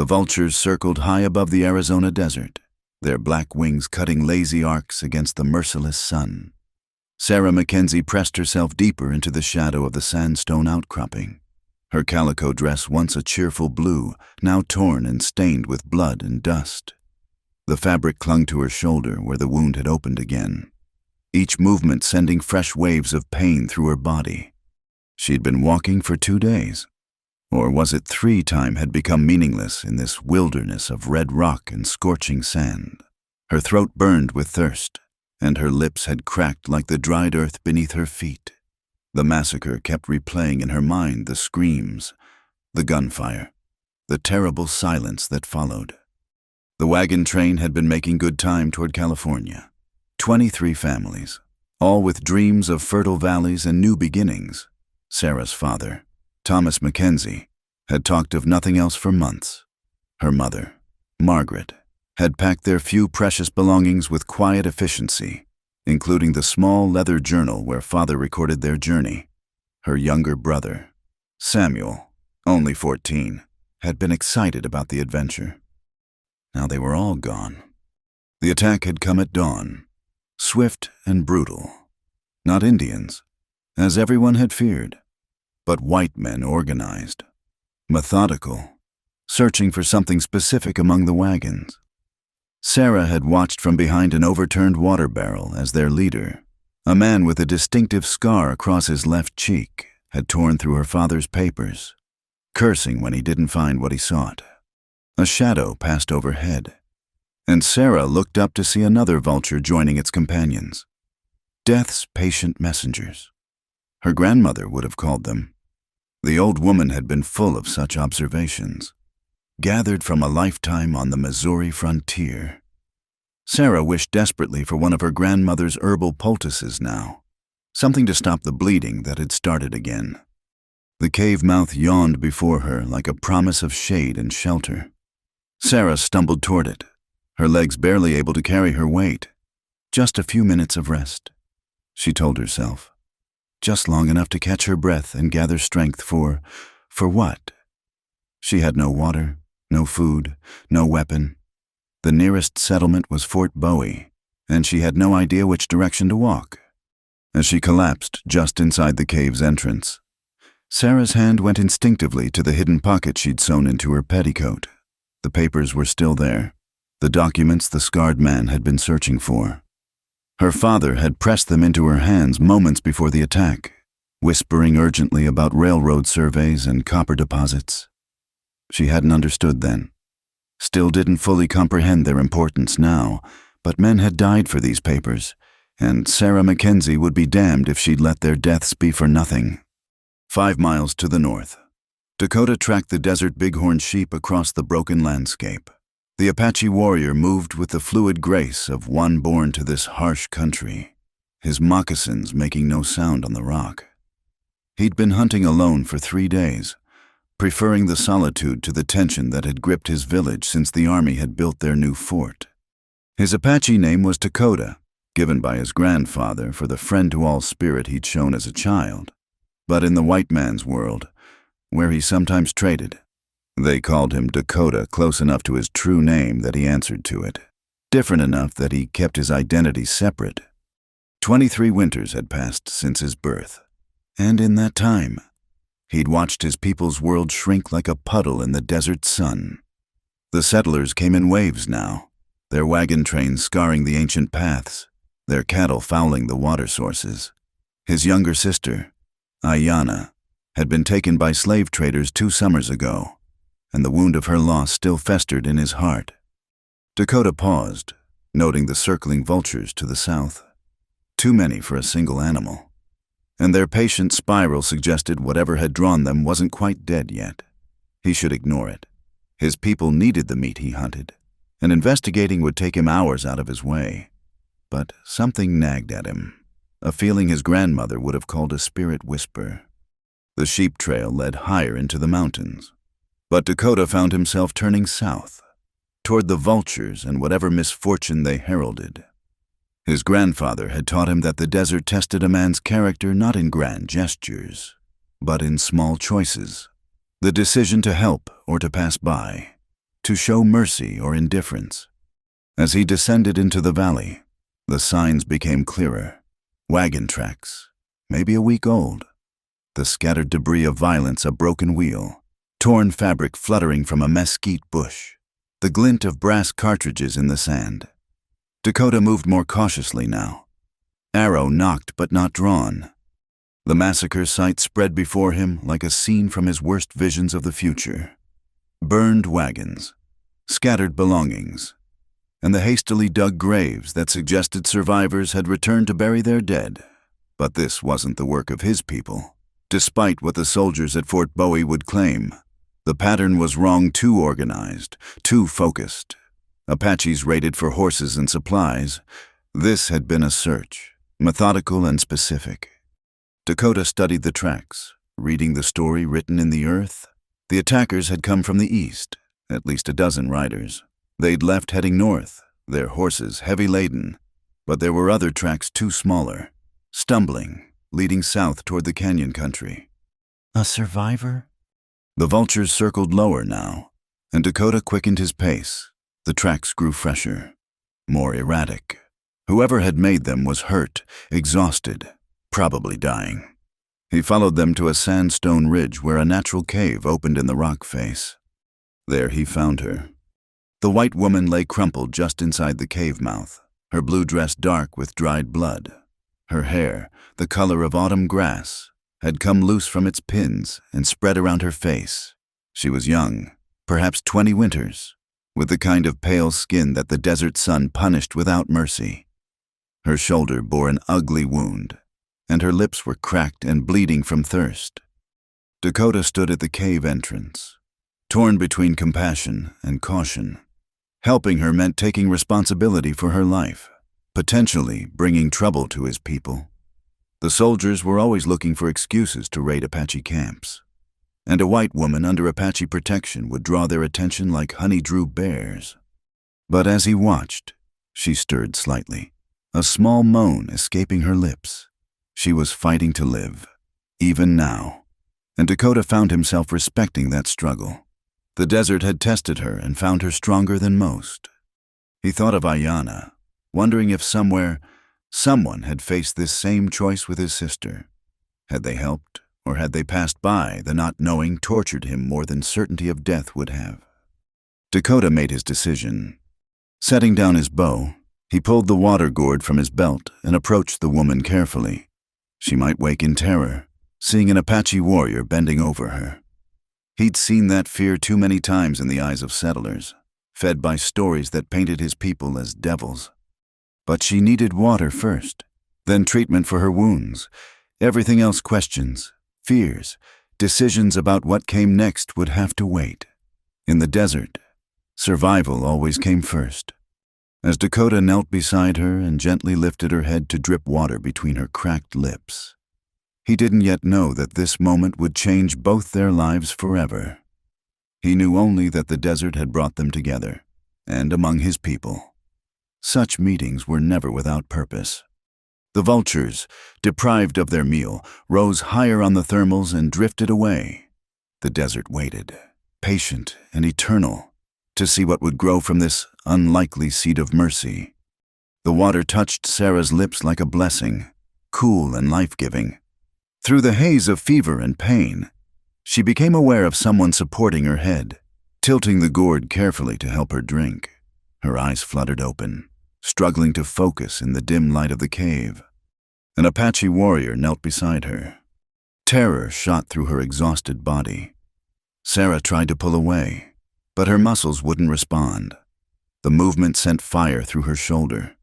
The vultures circled high above the Arizona desert, their black wings cutting lazy arcs against the merciless sun. Sarah Mackenzie pressed herself deeper into the shadow of the sandstone outcropping. Her calico dress, once a cheerful blue, now torn and stained with blood and dust. The fabric clung to her shoulder where the wound had opened again, each movement sending fresh waves of pain through her body. She'd been walking for 2 days. Or was it 3? Time had become meaningless in this wilderness of red rock and scorching sand. Her throat burned with thirst, and her lips had cracked like the dried earth beneath her feet. The massacre kept replaying in her mind, the screams, the gunfire, the terrible silence that followed. The wagon train had been making good time toward California. 23 families, all with dreams of fertile valleys and new beginnings. Sarah's father, Thomas Mackenzie, had talked of nothing else for months. Her mother, Margaret, had packed their few precious belongings with quiet efficiency, including the small leather journal where father recorded their journey. Her younger brother, Samuel, only 14, had been excited about the adventure. Now they were all gone. The attack had come at dawn, swift and brutal. Not Indians, as everyone had feared, but white men organized, methodical, searching for something specific among the wagons. Sarah had watched from behind an overturned water barrel as their leader, a man with a distinctive scar across his left cheek, had torn through her father's papers, cursing when he didn't find what he sought. A shadow passed overhead, and Sarah looked up to see another vulture joining its companions. Death's patient messengers. Her grandmother would have called them. The old woman had been full of such observations, gathered from a lifetime on the Missouri frontier. Sarah wished desperately for one of her grandmother's herbal poultices now, something to stop the bleeding that had started again. The cave mouth yawned before her like a promise of shade and shelter. Sarah stumbled toward it, her legs barely able to carry her weight. Just a few minutes of rest, she told herself. Just long enough to catch her breath and gather strength for what? She had no water, no food, no weapon. The nearest settlement was Fort Bowie, and she had no idea which direction to walk. As she collapsed just inside the cave's entrance, Sarah's hand went instinctively to the hidden pocket she'd sewn into her petticoat. The papers were still there, the documents the scarred man had been searching for. Her father had pressed them into her hands moments before the attack, whispering urgently about railroad surveys and copper deposits. She hadn't understood then, still didn't fully comprehend their importance now, but men had died for these papers, and Sarah Mackenzie would be damned if she'd let their deaths be for nothing. 5 miles to the north, Dakota tracked the desert bighorn sheep across the broken landscape. The Apache warrior moved with the fluid grace of one born to this harsh country, his moccasins making no sound on the rock. He'd been hunting alone for 3 days, preferring the solitude to the tension that had gripped his village since the army had built their new fort. His Apache name was Dakota, given by his grandfather for the friend-to-all spirit he'd shown as a child. But in the white man's world, where he sometimes traded, they called him Dakota, close enough to his true name that he answered to it, different enough that he kept his identity separate. 23 winters had passed since his birth, and in that time, he'd watched his people's world shrink like a puddle in the desert sun. The settlers came in waves now, their wagon trains scarring the ancient paths, their cattle fouling the water sources. His younger sister, Ayanna, had been taken by slave traders 2 summers ago, and the wound of her loss still festered in his heart. Dakota paused, noting the circling vultures to the south. Too many for a single animal, and their patient spiral suggested whatever had drawn them wasn't quite dead yet. He should ignore it. His people needed the meat he hunted, and investigating would take him hours out of his way. But something nagged at him, a feeling his grandmother would have called a spirit whisper. The sheep trail led higher into the mountains, but Dakota found himself turning south, toward the vultures and whatever misfortune they heralded. His grandfather had taught him that the desert tested a man's character not in grand gestures, but in small choices, the decision to help or to pass by. to show mercy or indifference. As he descended into the valley, the signs became clearer. Wagon tracks, maybe a week old. The scattered debris of violence, a broken wheel, torn fabric fluttering from a mesquite bush, the glint of brass cartridges in the sand. Dakota moved more cautiously now. Arrow nocked but not drawn. The massacre site spread before him like a scene from his worst visions of the future. Burned wagons, scattered belongings, and the hastily dug graves that suggested survivors had returned to bury their dead. But this wasn't the work of his people. Despite what the soldiers at Fort Bowie would claim, the pattern was wrong, too organized, too focused. Apaches raided for horses and supplies. This had been a search, methodical and specific. Dakota studied the tracks, reading the story written in the earth. The attackers had come from the east, at least a dozen riders. They'd left heading north, their horses heavy laden, but there were other tracks too smaller, stumbling, leading south toward the canyon country. A survivor? The vultures circled lower now, and Dakota quickened his pace. The tracks grew fresher, more erratic. Whoever had made them was hurt, exhausted, probably dying. He followed them to a sandstone ridge where a natural cave opened in the rock face. There he found her. The white woman lay crumpled just inside the cave mouth, her blue dress dark with dried blood. Her hair, the color of autumn grass, had come loose from its pins and spread around her face. She was young, perhaps 20 winters, with the kind of pale skin that the desert sun punished without mercy. Her shoulder bore an ugly wound, and her lips were cracked and bleeding from thirst. Dakota stood at the cave entrance, torn between compassion and caution. Helping her meant taking responsibility for her life, potentially bringing trouble to his people. The soldiers were always looking for excuses to raid Apache camps, and a white woman under Apache protection would draw their attention like honey drew bears. But as he watched, she stirred slightly, a small moan escaping her lips. She was fighting to live, even now, and Dakota found himself respecting that struggle. The desert had tested her and found her stronger than most. He thought of Ayanna, wondering if somewhere, someone had faced this same choice with his sister. Had they helped, or had they passed by? The not knowing tortured him more than certainty of death would have. Dakota made his decision. Setting down his bow, he pulled the water gourd from his belt and approached the woman carefully. She might wake in terror, seeing an Apache warrior bending over her. He'd seen that fear too many times in the eyes of settlers, fed by stories that painted his people as devils. But she needed water first, then treatment for her wounds. Everything else, questions, fears, decisions about what came next, would have to wait. In the desert, survival always came first. As Dakota knelt beside her and gently lifted her head to drip water between her cracked lips, he didn't yet know that this moment would change both their lives forever. He knew only that the desert had brought them together, and among his people. Such meetings were never without purpose. The vultures, deprived of their meal, rose higher on the thermals and drifted away. The desert waited, patient and eternal, to see what would grow from this unlikely seed of mercy. The water touched Sarah's lips like a blessing, cool and life-giving. Through the haze of fever and pain, she became aware of someone supporting her head, tilting the gourd carefully to help her drink. Her eyes fluttered open, struggling to focus in the dim light of the cave. An Apache warrior knelt beside her. Terror shot through her exhausted body. Sarah tried to pull away, but her muscles wouldn't respond. The movement sent fire through her shoulder,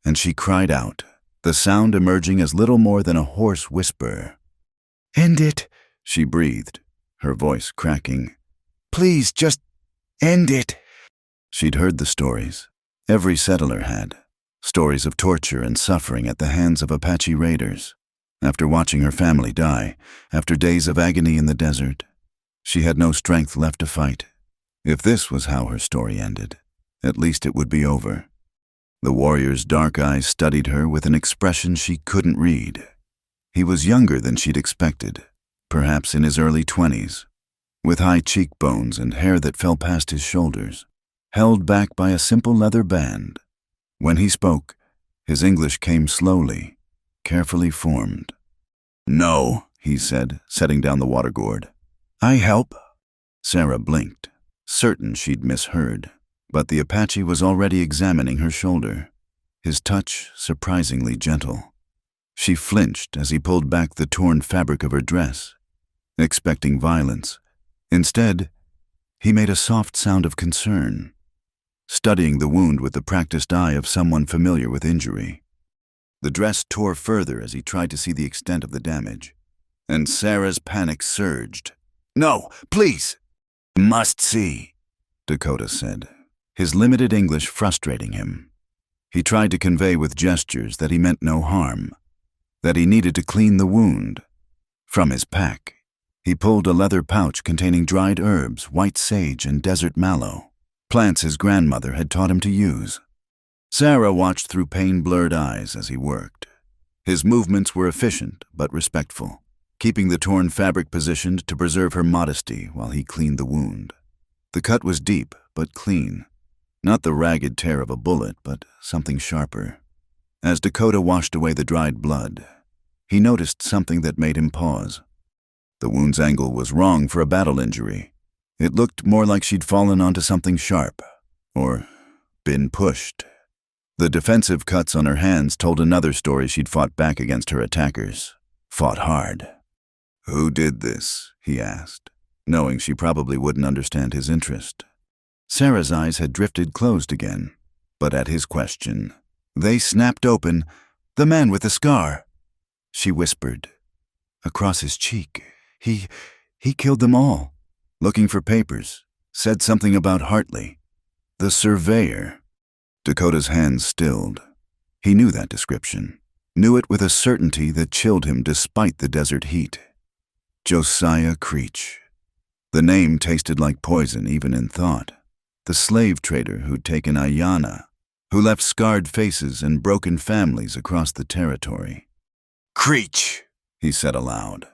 and she cried out, the sound emerging as little more than a hoarse whisper. "End it," she breathed, her voice cracking. "Please, just end it." She'd heard the stories. Every settler had. Stories of torture and suffering at the hands of Apache raiders. After watching her family die, after days of agony in the desert, she had no strength left to fight. If this was how her story ended, at least it would be over. The warrior's dark eyes studied her with an expression she couldn't read. He was younger than she'd expected, perhaps in his early 20s, with high cheekbones and hair that fell past his shoulders. held back by a simple leather band. When he spoke, his English came slowly, carefully formed. "No," he said, setting down the water gourd. "I help." Sarah blinked, certain she'd misheard, but the Apache was already examining her shoulder, his touch surprisingly gentle. She flinched as he pulled back the torn fabric of her dress, expecting violence. Instead, he made a soft sound of concern, studying the wound with the practiced eye of someone familiar with injury. The dress tore further as he tried to see the extent of the damage, and Sarah's panic surged. "No, please!" "Must see," Dakota said, his limited English frustrating him. He tried to convey with gestures that he meant no harm, that he needed to clean the wound. From his pack, he pulled a leather pouch containing dried herbs, white sage, and desert mallow, plants his grandmother had taught him to use. Sarah watched through pain-blurred eyes as he worked. His movements were efficient but respectful, keeping the torn fabric positioned to preserve her modesty while he cleaned the wound. The cut was deep but clean, not the ragged tear of a bullet, but something sharper. As Dakota washed away the dried blood, he noticed something that made him pause. The wound's angle was wrong for a battle injury. It looked more like she'd fallen onto something sharp, or been pushed. The defensive cuts on her hands told another story. She'd fought back against her attackers, fought hard. "Who did this?" he asked, knowing she probably wouldn't understand his interest. Sarah's eyes had drifted closed again, but at his question, they snapped open. "The man with the scar," she whispered. "Across his cheek. He killed them all. Looking for papers. Said something about Hartley. The surveyor." Dakota's hands stilled. He knew that description, knew it with a certainty that chilled him despite the desert heat. Josiah Creech. The name tasted like poison even in thought. The slave trader who'd taken Ayanna, who left scarred faces and broken families across the territory. "Creech," he said aloud,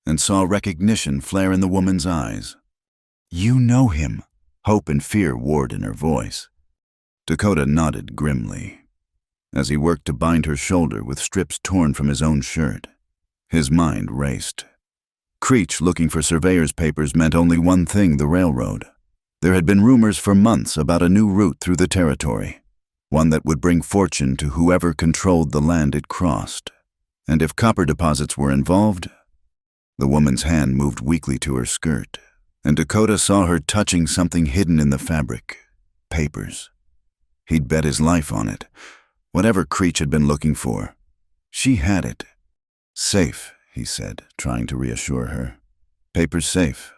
and saw recognition flare in the woman's eyes. "You know him," hope and fear warred in her voice. Dakota nodded grimly, as he worked to bind her shoulder with strips torn from his own shirt. His mind raced. Creech looking for surveyor's papers meant only one thing: the railroad. There had been rumors for months about a new route through the territory, one that would bring fortune to whoever controlled the land it crossed. And if copper deposits were involved... The woman's hand moved weakly to her skirt, and Dakota saw her touching something hidden in the fabric. Papers. He'd bet his life on it. Whatever Creech had been looking for, she had it. "Safe," he said, trying to reassure her. "Papers safe."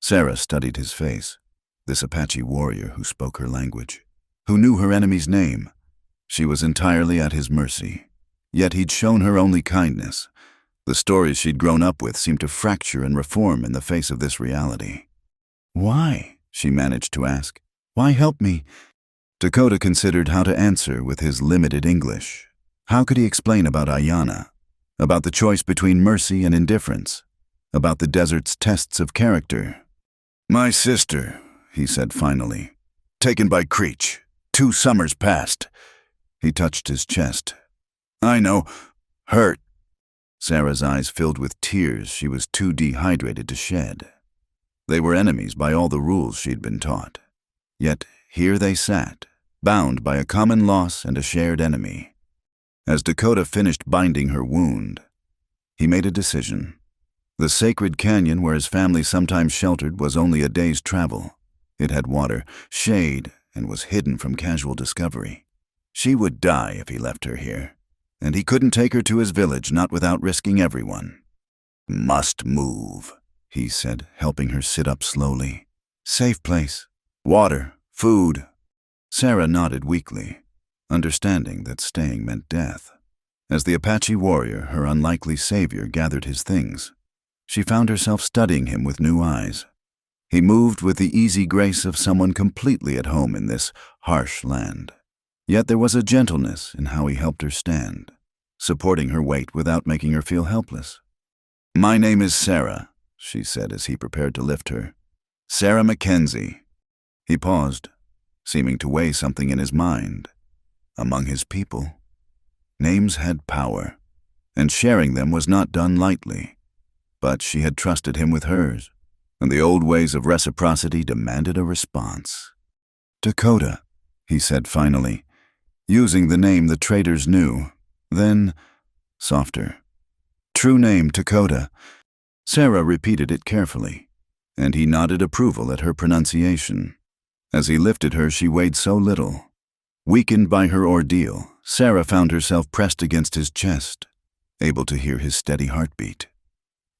Sarah studied his face, this Apache warrior who spoke her language, who knew her enemy's name. She was entirely at his mercy. Yet he'd shown her only kindness. The stories she'd grown up with seemed to fracture and reform in the face of this reality. "Why?" she managed to ask. "Why help me?" Dakota considered how to answer with his limited English. How could he explain about Ayanna, about the choice between mercy and indifference, about the desert's tests of character? "My sister," he said finally, "taken by Creech. 2 summers past." He touched his chest. "I know. Hurt." Sarah's eyes filled with tears she was too dehydrated to shed. They were enemies by all the rules she'd been taught. Yet here they sat, bound by a common loss and a shared enemy. As Dakota finished binding her wound, he made a decision. The sacred canyon where his family sometimes sheltered was only a day's travel. It had water, shade, and was hidden from casual discovery. She would die if he left her here, and he couldn't take her to his village, not without risking everyone. "Must move," he said, helping her sit up slowly. "Safe place. Water, food." Sarah nodded weakly, understanding that staying meant death. As the Apache warrior, her unlikely savior, gathered his things, she found herself studying him with new eyes. He moved with the easy grace of someone completely at home in this harsh land. Yet there was a gentleness in how he helped her stand, supporting her weight without making her feel helpless. "My name is Sarah," she said as he prepared to lift her. "Sarah Mackenzie." He paused, seeming to weigh something in his mind. Among his people, names had power, and sharing them was not done lightly. But she had trusted him with hers, and the old ways of reciprocity demanded a response. "Dakota," he said finally, using the name the traders knew, then softer. "True name, Dakota." Sarah repeated it carefully, and he nodded approval at her pronunciation. As he lifted her, she weighed so little. Weakened by her ordeal, Sarah found herself pressed against his chest, able to hear his steady heartbeat.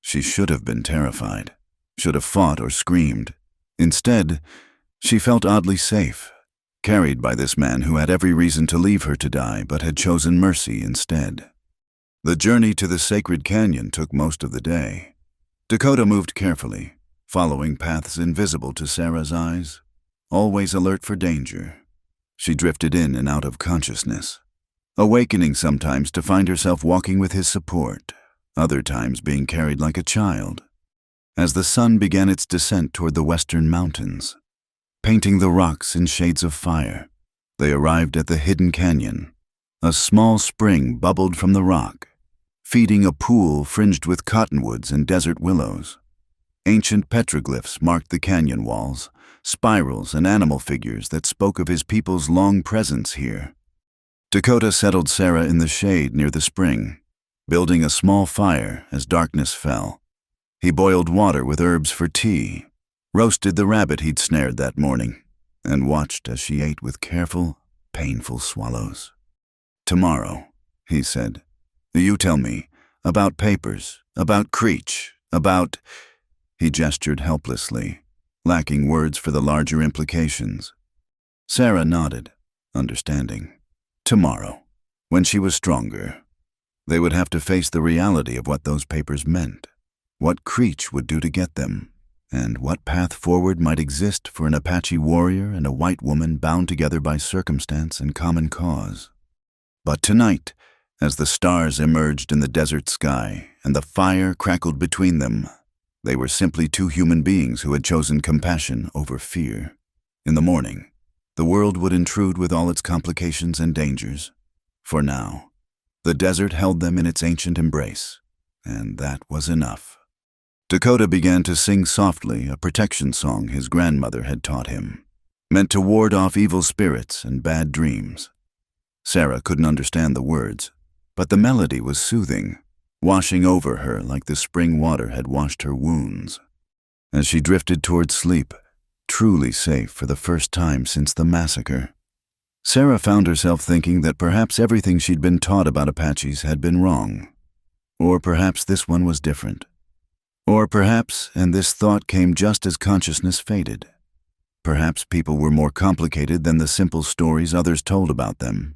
She should have been terrified, should have fought or screamed. Instead, she felt oddly safe, carried by this man who had every reason to leave her to die but had chosen mercy instead. The journey to the sacred canyon took most of the day. Dakota moved carefully, following paths invisible to Sarah's eyes, always alert for danger. She drifted in and out of consciousness, awakening sometimes to find herself walking with his support, other times being carried like a child. As the sun began its descent toward the western mountains, painting the rocks in shades of fire, they arrived at the hidden canyon. A small spring bubbled from the rock, feeding a pool fringed with cottonwoods and desert willows. Ancient petroglyphs marked the canyon walls, spirals and animal figures that spoke of his people's long presence here. Dakota settled Sarah in the shade near the spring, building a small fire as darkness fell. He boiled water with herbs for tea, roasted the rabbit he'd snared that morning, and watched as she ate with careful, painful swallows. "Tomorrow," he said, "you tell me about papers, about Creech, about—" He gestured helplessly, lacking words for the larger implications. Sarah nodded, understanding. Tomorrow, when she was stronger, they would have to face the reality of what those papers meant, what Creech would do to get them, and what path forward might exist for an Apache warrior and a white woman bound together by circumstance and common cause. But tonight, as the stars emerged in the desert sky and the fire crackled between them, they were simply two human beings who had chosen compassion over fear. In the morning, the world would intrude with all its complications and dangers. For now, the desert held them in its ancient embrace, and that was enough. Dakota began to sing softly a protection song his grandmother had taught him, meant to ward off evil spirits and bad dreams. Sarah couldn't understand the words, but the melody was soothing, washing over her like the spring water had washed her wounds. As she drifted toward sleep, truly safe for the first time since the massacre, Sarah found herself thinking that perhaps everything she'd been taught about Apaches had been wrong. Or perhaps this one was different. Or perhaps, and this thought came just as consciousness faded, perhaps people were more complicated than the simple stories others told about them.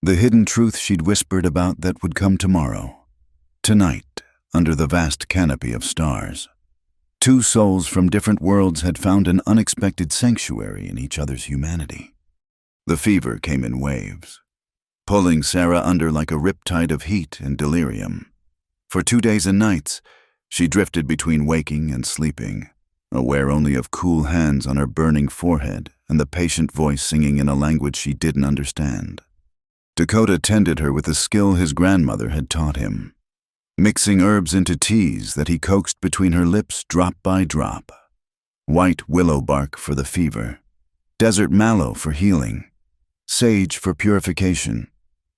The hidden truth she'd whispered about that would come tomorrow, tonight, under the vast canopy of stars. Two souls from different worlds had found an unexpected sanctuary in each other's humanity. The fever came in waves, pulling Sarah under like a riptide of heat and delirium. For 2 days and nights, she drifted between waking and sleeping, aware only of cool hands on her burning forehead and the patient voice singing in a language she didn't understand. Dakota tended her with the skill his grandmother had taught him, mixing herbs into teas that he coaxed between her lips drop by drop. White willow bark for the fever, desert mallow for healing, sage for purification.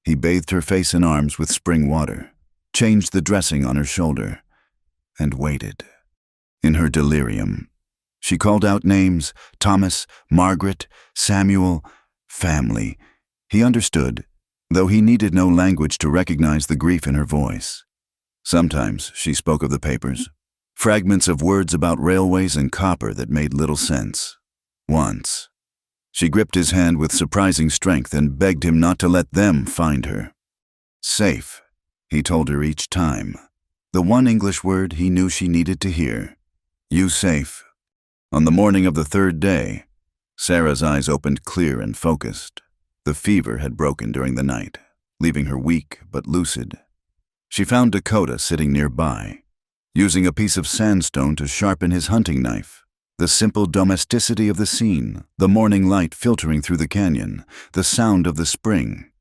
He bathed her face and arms with spring water, changed the dressing on her shoulder, and waited. In her delirium, she called out names: Thomas, Margaret, Samuel, family. He understood, though he needed no language to recognize the grief in her voice. Sometimes she spoke of the papers, fragments of words about railways and copper that made little sense. Once, she gripped his hand with surprising strength and begged him not to let them find her. Safe, he told her each time, the one English word he knew she needed to hear. You safe. On the morning of the third day, Sarah's eyes opened clear and focused. The fever had broken during the night, leaving her weak but lucid. She found Dakota sitting nearby, using a piece of sandstone to sharpen his hunting knife, The simple domesticity of the scene, the morning light filtering through the canyon, the sound of the spring.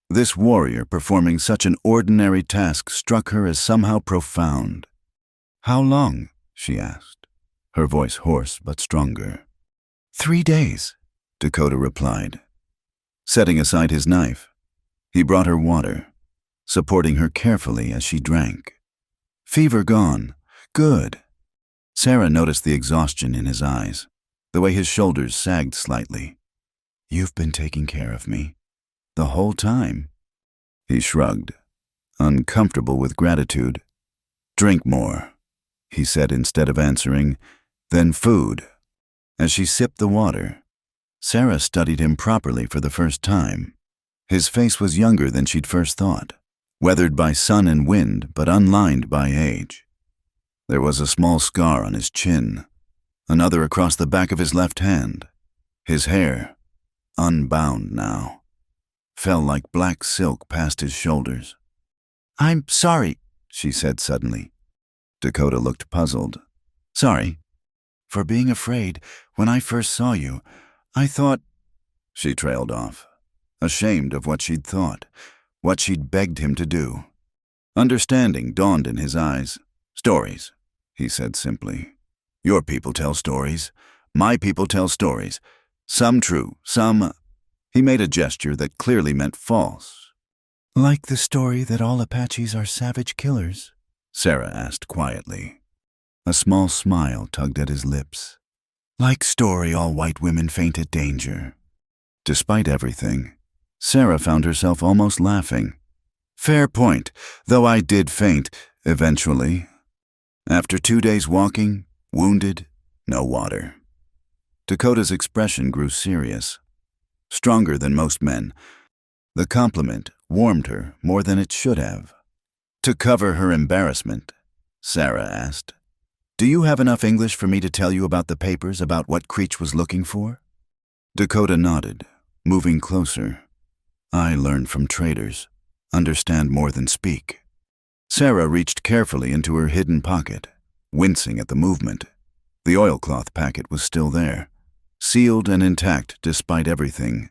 This warrior performing such an ordinary task struck her as somehow profound. "How long?" she asked, her voice hoarse but stronger. "3 days," Dakota replied. Setting aside his knife, he brought her water, supporting her carefully as she drank. "Fever gone. Good." Sarah noticed the exhaustion in his eyes, the way his shoulders sagged slightly. "You've been taking care of me. The whole time." He shrugged, uncomfortable with gratitude. "Drink more," he said instead of answering. "Then food." As she sipped the water, Sarah studied him properly for the first time. His face was younger than she'd first thought, weathered by sun and wind but unlined by age. There was a small scar on his chin, another across the back of his left hand. His hair, unbound now, fell like black silk past his shoulders. "I'm sorry," she said suddenly. Dakota looked puzzled. "Sorry? For being afraid. When I first saw you, I thought—" She trailed off, ashamed of what she'd thought, what she'd begged him to do. Understanding dawned in his eyes. "Stories," he said simply. "Your people tell stories. My people tell stories. Some true, some—" He made a gesture that clearly meant false. "Like the story that all Apaches are savage killers?" Sarah asked quietly. A small smile tugged at his lips. "Like story all white women faint at danger." Despite everything, Sarah found herself almost laughing. "Fair point, though I did faint, eventually. After 2 days walking, wounded, no water." Dakota's expression grew serious, stronger than most men. The compliment warmed her more than it should have. To cover her embarrassment, Sarah asked, "Do you have enough English for me to tell you about the papers about what Creech was looking for?" Dakota nodded, moving closer. "I learn from traders, understand more than speak." Sarah reached carefully into her hidden pocket, wincing at the movement. The oilcloth packet was still there, sealed and intact despite everything.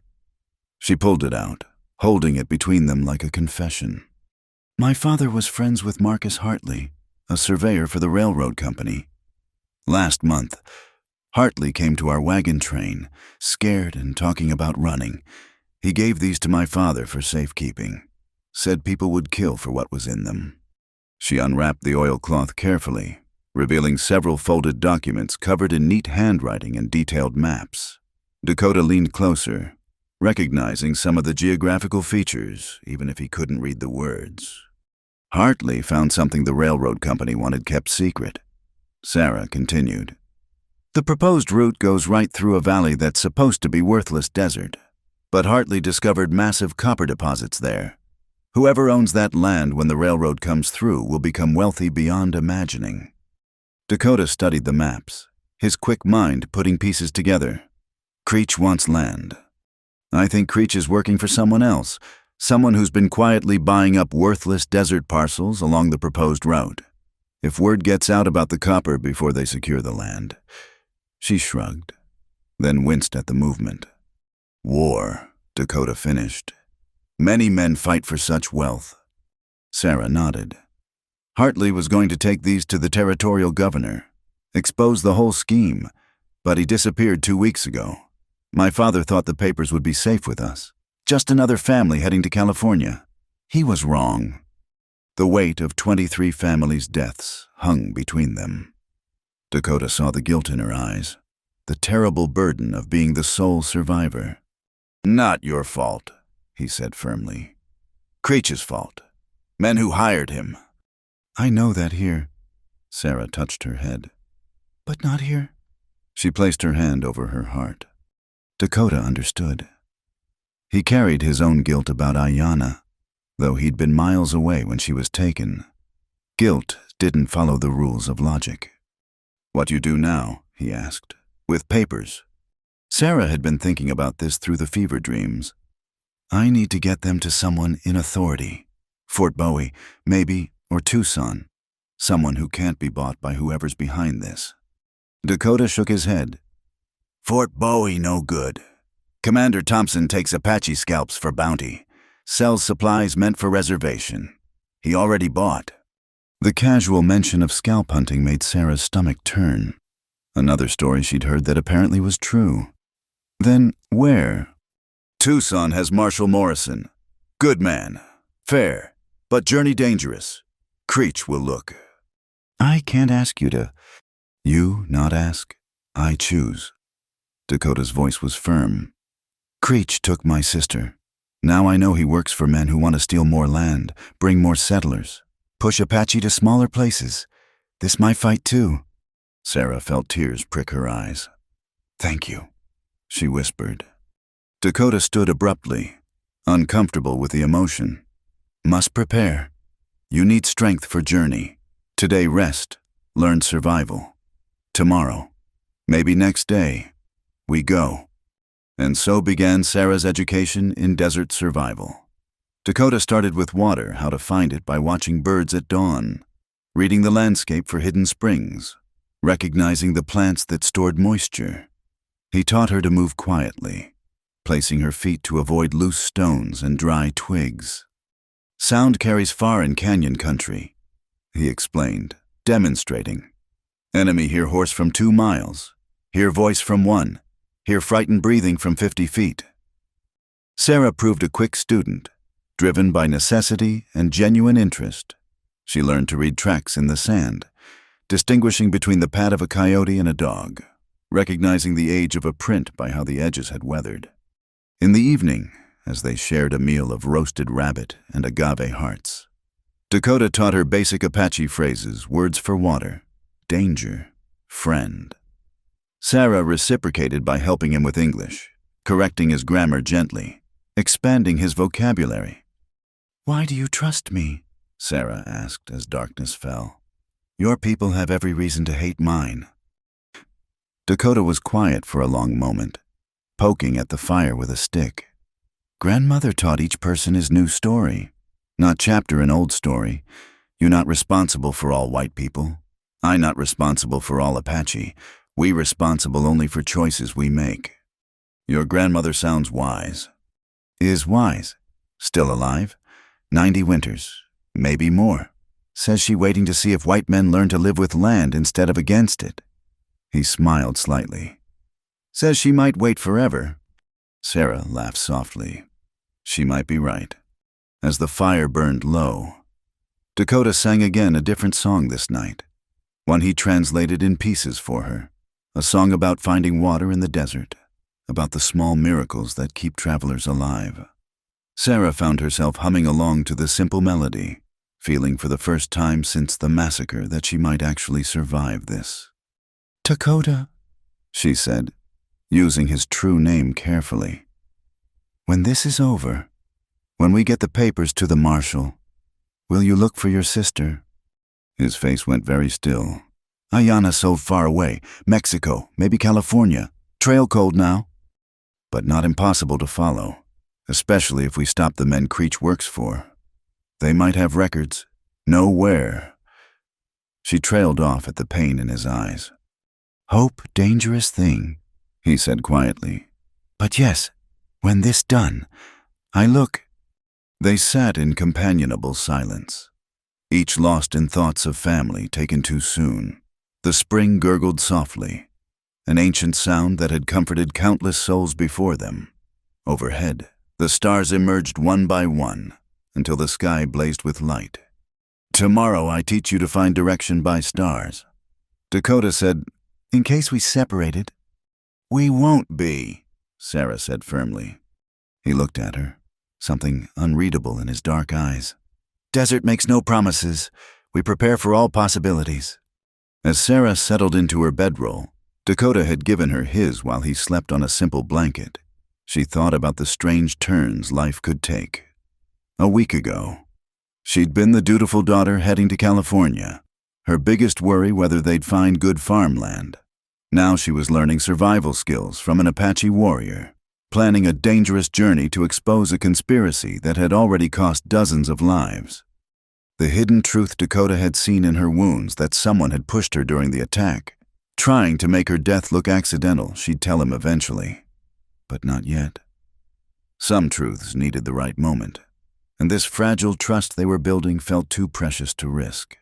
She pulled it out, holding it between them like a confession. "My father was friends with Marcus Hartley, a surveyor for the railroad company. Last month, Hartley came to our wagon train, scared and talking about running. He gave these to my father for safekeeping. Said people would kill for what was in them." She unwrapped the oilcloth carefully, revealing several folded documents covered in neat handwriting and detailed maps. Dakota leaned closer, recognizing some of the geographical features, even if he couldn't read the words. "Hartley found something the railroad company wanted kept secret," Sarah continued. "The proposed route goes right through a valley that's supposed to be worthless desert, but Hartley discovered massive copper deposits there. Whoever owns that land when the railroad comes through will become wealthy beyond imagining." Dakota studied the maps, his quick mind putting pieces together. "Creech wants land. I think Creech is working for someone else, someone who's been quietly buying up worthless desert parcels along the proposed route. If word gets out about the copper before they secure the land." She shrugged, then winced at the movement. "War," Dakota finished. "Many men fight for such wealth." Sarah nodded. "Hartley was going to take these to the territorial governor, expose the whole scheme, but he disappeared 2 weeks ago. My father thought the papers would be safe with us. Just another family heading to California. He was wrong." The weight of 23 families' deaths hung between them. Dakota saw the guilt in her eyes, the terrible burden of being the sole survivor. "Not your fault," he said firmly. "Creech's fault. Men who hired him." "I know that here." Sarah touched her head. "But not here." She placed her hand over her heart. Dakota understood. He carried his own guilt about Ayanna, though he'd been miles away when she was taken. Guilt didn't follow the rules of logic. "What do you do now?" he asked. "With papers?" Sarah had been thinking about this through the fever dreams. "I need to get them to someone in authority. Fort Bowie, maybe, or Tucson. Someone who can't be bought by whoever's behind this." Dakota shook his head. Fort Bowie no good. Commander Thompson takes Apache scalps for bounty. Sells supplies meant for reservation. He already bought. The casual mention of scalp hunting made Sarah's stomach turn. Another story she'd heard that apparently was true. Then where? Tucson has Marshal Morrison. Good man. Fair. But journey dangerous. Creech will look. I can't ask you to. You not ask. I choose. Dakota's voice was firm. Creech took my sister. Now I know he works for men who want to steal more land, bring more settlers, push Apache to smaller places. This my fight too. Sarah felt tears prick her eyes. Thank you, she whispered. Dakota stood abruptly, uncomfortable with the emotion. Must prepare. You need strength for journey. Today rest, learn survival. Tomorrow, maybe next day, we go. And so began Sarah's education in desert survival. Dakota started with water, how to find it by watching birds at dawn, reading the landscape for hidden springs, recognizing the plants that stored moisture. He taught her to move quietly, placing her feet to avoid loose stones and dry twigs. Sound carries far in canyon country, he explained, demonstrating. Enemy hear horse from 2 miles, hear voice from 1, hear frightened breathing from 50 feet. Sarah proved a quick student, driven by necessity and genuine interest. She learned to read tracks in the sand, distinguishing between the pad of a coyote and a dog, recognizing the age of a print by how the edges had weathered. In the evening, as they shared a meal of roasted rabbit and agave hearts, Dakota taught her basic Apache phrases, words for water, danger, friend. Sarah reciprocated by helping him with English, correcting his grammar gently, expanding his vocabulary. Why do you trust me? Sarah asked as darkness fell. Your people have every reason to hate mine. Dakota was quiet for a long moment, poking at the fire with a stick. Grandmother taught each person his new story, not chapter an old story. You're not responsible for all white people. I'm not responsible for all Apache. We responsible only for choices we make. Your grandmother sounds wise. Is wise. Still alive. 90 winters. Maybe more. Says she waiting to see if white men learn to live with land instead of against it. He smiled slightly. Says she might wait forever. Sarah laughed softly. She might be right. As the fire burned low, Dakota sang again a different song this night, one he translated in pieces for her, a song about finding water in the desert, about the small miracles that keep travelers alive. Sarah found herself humming along to the simple melody, feeling for the first time since the massacre that she might actually survive this. Dakota, she said, using his true name carefully. When this is over, when we get the papers to the marshal, will you look for your sister? His face went very still. Ayana so far away, Mexico, maybe California, trail cold now. But not impossible to follow, especially if we stop the men Creech works for. They might have records, know where. She trailed off at the pain in his eyes. Hope, dangerous thing, he said quietly. But yes, when this done, I look. They sat in companionable silence, each lost in thoughts of family taken too soon. The spring gurgled softly, an ancient sound that had comforted countless souls before them. Overhead, the stars emerged one by one until the sky blazed with light. Tomorrow I teach you to find direction by stars. Dakota said, in case we separated. We won't be, Sarah said firmly. He looked at her, something unreadable in his dark eyes. Desert makes no promises. We prepare for all possibilities. As Sarah settled into her bedroll, Dakota had given her his while he slept on a simple blanket. She thought about the strange turns life could take. A week ago, she'd been the dutiful daughter heading to California, her biggest worry whether they'd find good farmland. Now she was learning survival skills from an Apache warrior, planning a dangerous journey to expose a conspiracy that had already cost dozens of lives. The hidden truth Dakota had seen in her wounds that someone had pushed her during the attack, trying to make her death look accidental. She'd tell him eventually. But not yet. Some truths needed the right moment, and this fragile trust they were building felt too precious to risk.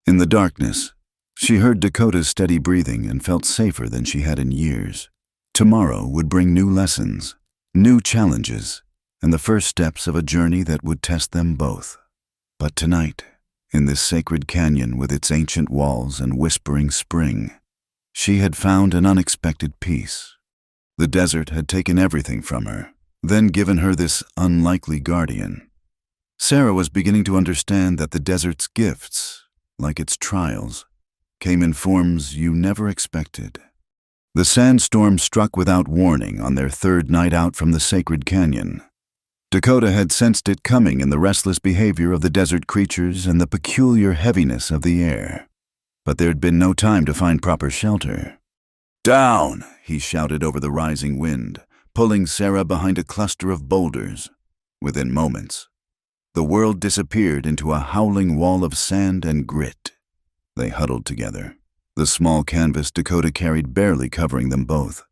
In the darkness, she heard Dakota's steady breathing and felt safer than she had in years. Tomorrow would bring new lessons, new challenges, and the first steps of a journey that would test them both. But tonight, in this sacred canyon with its ancient walls and whispering spring, she had found an unexpected peace. The desert had taken everything from her, then given her this unlikely guardian. Sarah was beginning to understand that the desert's gifts, like its trials, came in forms you never expected. The sandstorm struck without warning on their third night out from the sacred canyon. Dakota had sensed it coming in the restless behavior of the desert creatures and the peculiar heaviness of the air. But there'd been no time to find proper shelter. "Down!" he shouted over the rising wind, pulling Sarah behind a cluster of boulders. Within moments, the world disappeared into a howling wall of sand and grit. They huddled together, the small canvas Dakota carried barely covering them both,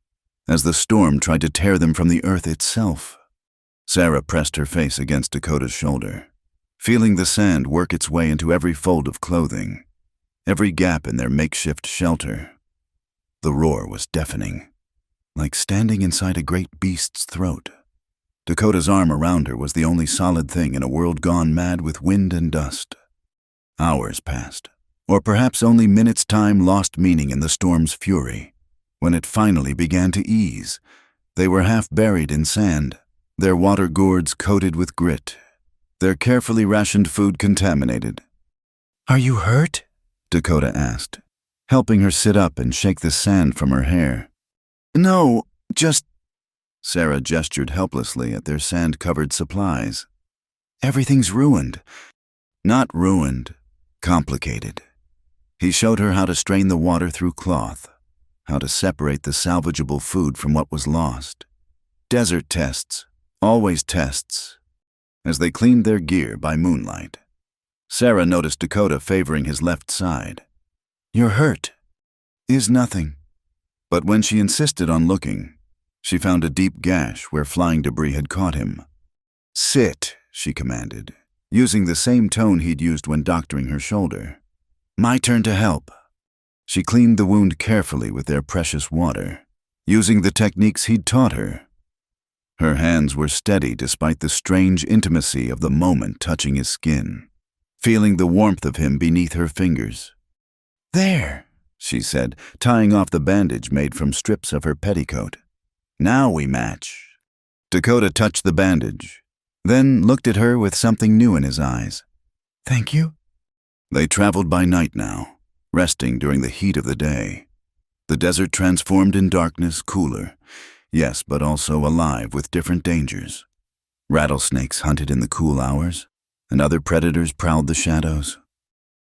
as the storm tried to tear them from the earth itself. Sarah pressed her face against Dakota's shoulder, feeling the sand work its way into every fold of clothing, every gap in their makeshift shelter. The roar was deafening, like standing inside a great beast's throat. Dakota's arm around her was the only solid thing in a world gone mad with wind and dust. Hours passed, or perhaps only minutes' time lost meaning in the storm's fury. When it finally began to ease, they were half buried in sand, their water gourds coated with grit, their carefully rationed food contaminated. "Are you hurt?" Dakota asked, helping her sit up and shake the sand from her hair. "No, just—" Sarah gestured helplessly at their sand-covered supplies. "Everything's ruined." "Not ruined, complicated." He showed her how to strain the water through cloth, how to separate the salvageable food from what was lost. Desert tests, always tests. As they cleaned their gear by moonlight, Sarah noticed Dakota favoring his left side. "You're hurt." "Is nothing." But when she insisted on looking, she found a deep gash where flying debris had caught him. "Sit," she commanded, using the same tone he'd used when doctoring her shoulder. "My turn to help." She cleaned the wound carefully with their precious water, using the techniques he'd taught her. Her hands were steady despite the strange intimacy of the moment touching his skin, feeling the warmth of him beneath her fingers. "There," she said, tying off the bandage made from strips of her petticoat. "Now we match." Dakota touched the bandage, then looked at her with something new in his eyes. "Thank you." They traveled by night now, resting during the heat of the day. The desert transformed in darkness, cooler, yes, but also alive with different dangers. Rattlesnakes hunted in the cool hours, and other predators prowled the shadows.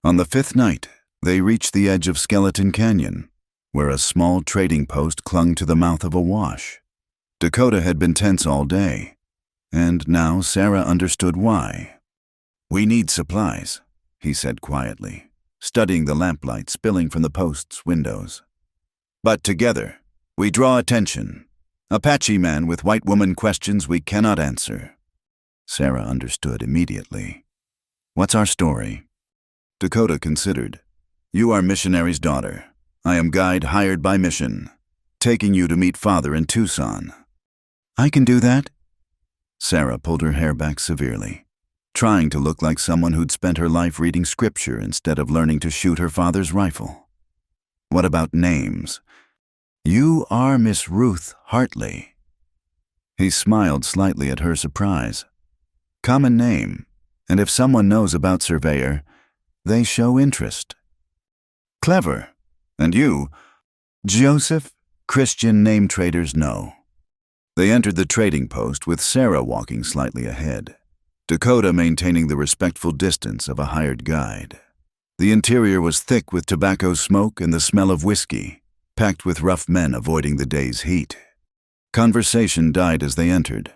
On the fifth night, they reached the edge of Skeleton Canyon, where a small trading post clung to the mouth of a wash. Dakota had been tense all day, and now Sarah understood why. "We need supplies," he said quietly, studying the lamplight spilling from the post's windows. "But together, we draw attention. Apache man with white woman questions we cannot answer." Sarah understood immediately. "What's our story?" Dakota considered. "You are missionary's daughter. I am guide hired by mission, taking you to meet father in Tucson." "I can do that." Sarah pulled her hair back severely, trying to look like someone who'd spent her life reading scripture instead of learning to shoot her father's rifle. "What about names?" "You are Miss Ruth Hartley." He smiled slightly at her surprise. "Common name, and if someone knows about Surveyor, they show interest." "Clever. And you?" "Joseph, Christian name traders know." They entered the trading post with Sarah walking slightly ahead, Dakota maintaining the respectful distance of a hired guide. The interior was thick with tobacco smoke and the smell of whiskey, packed with rough men avoiding the day's heat. Conversation died as they entered.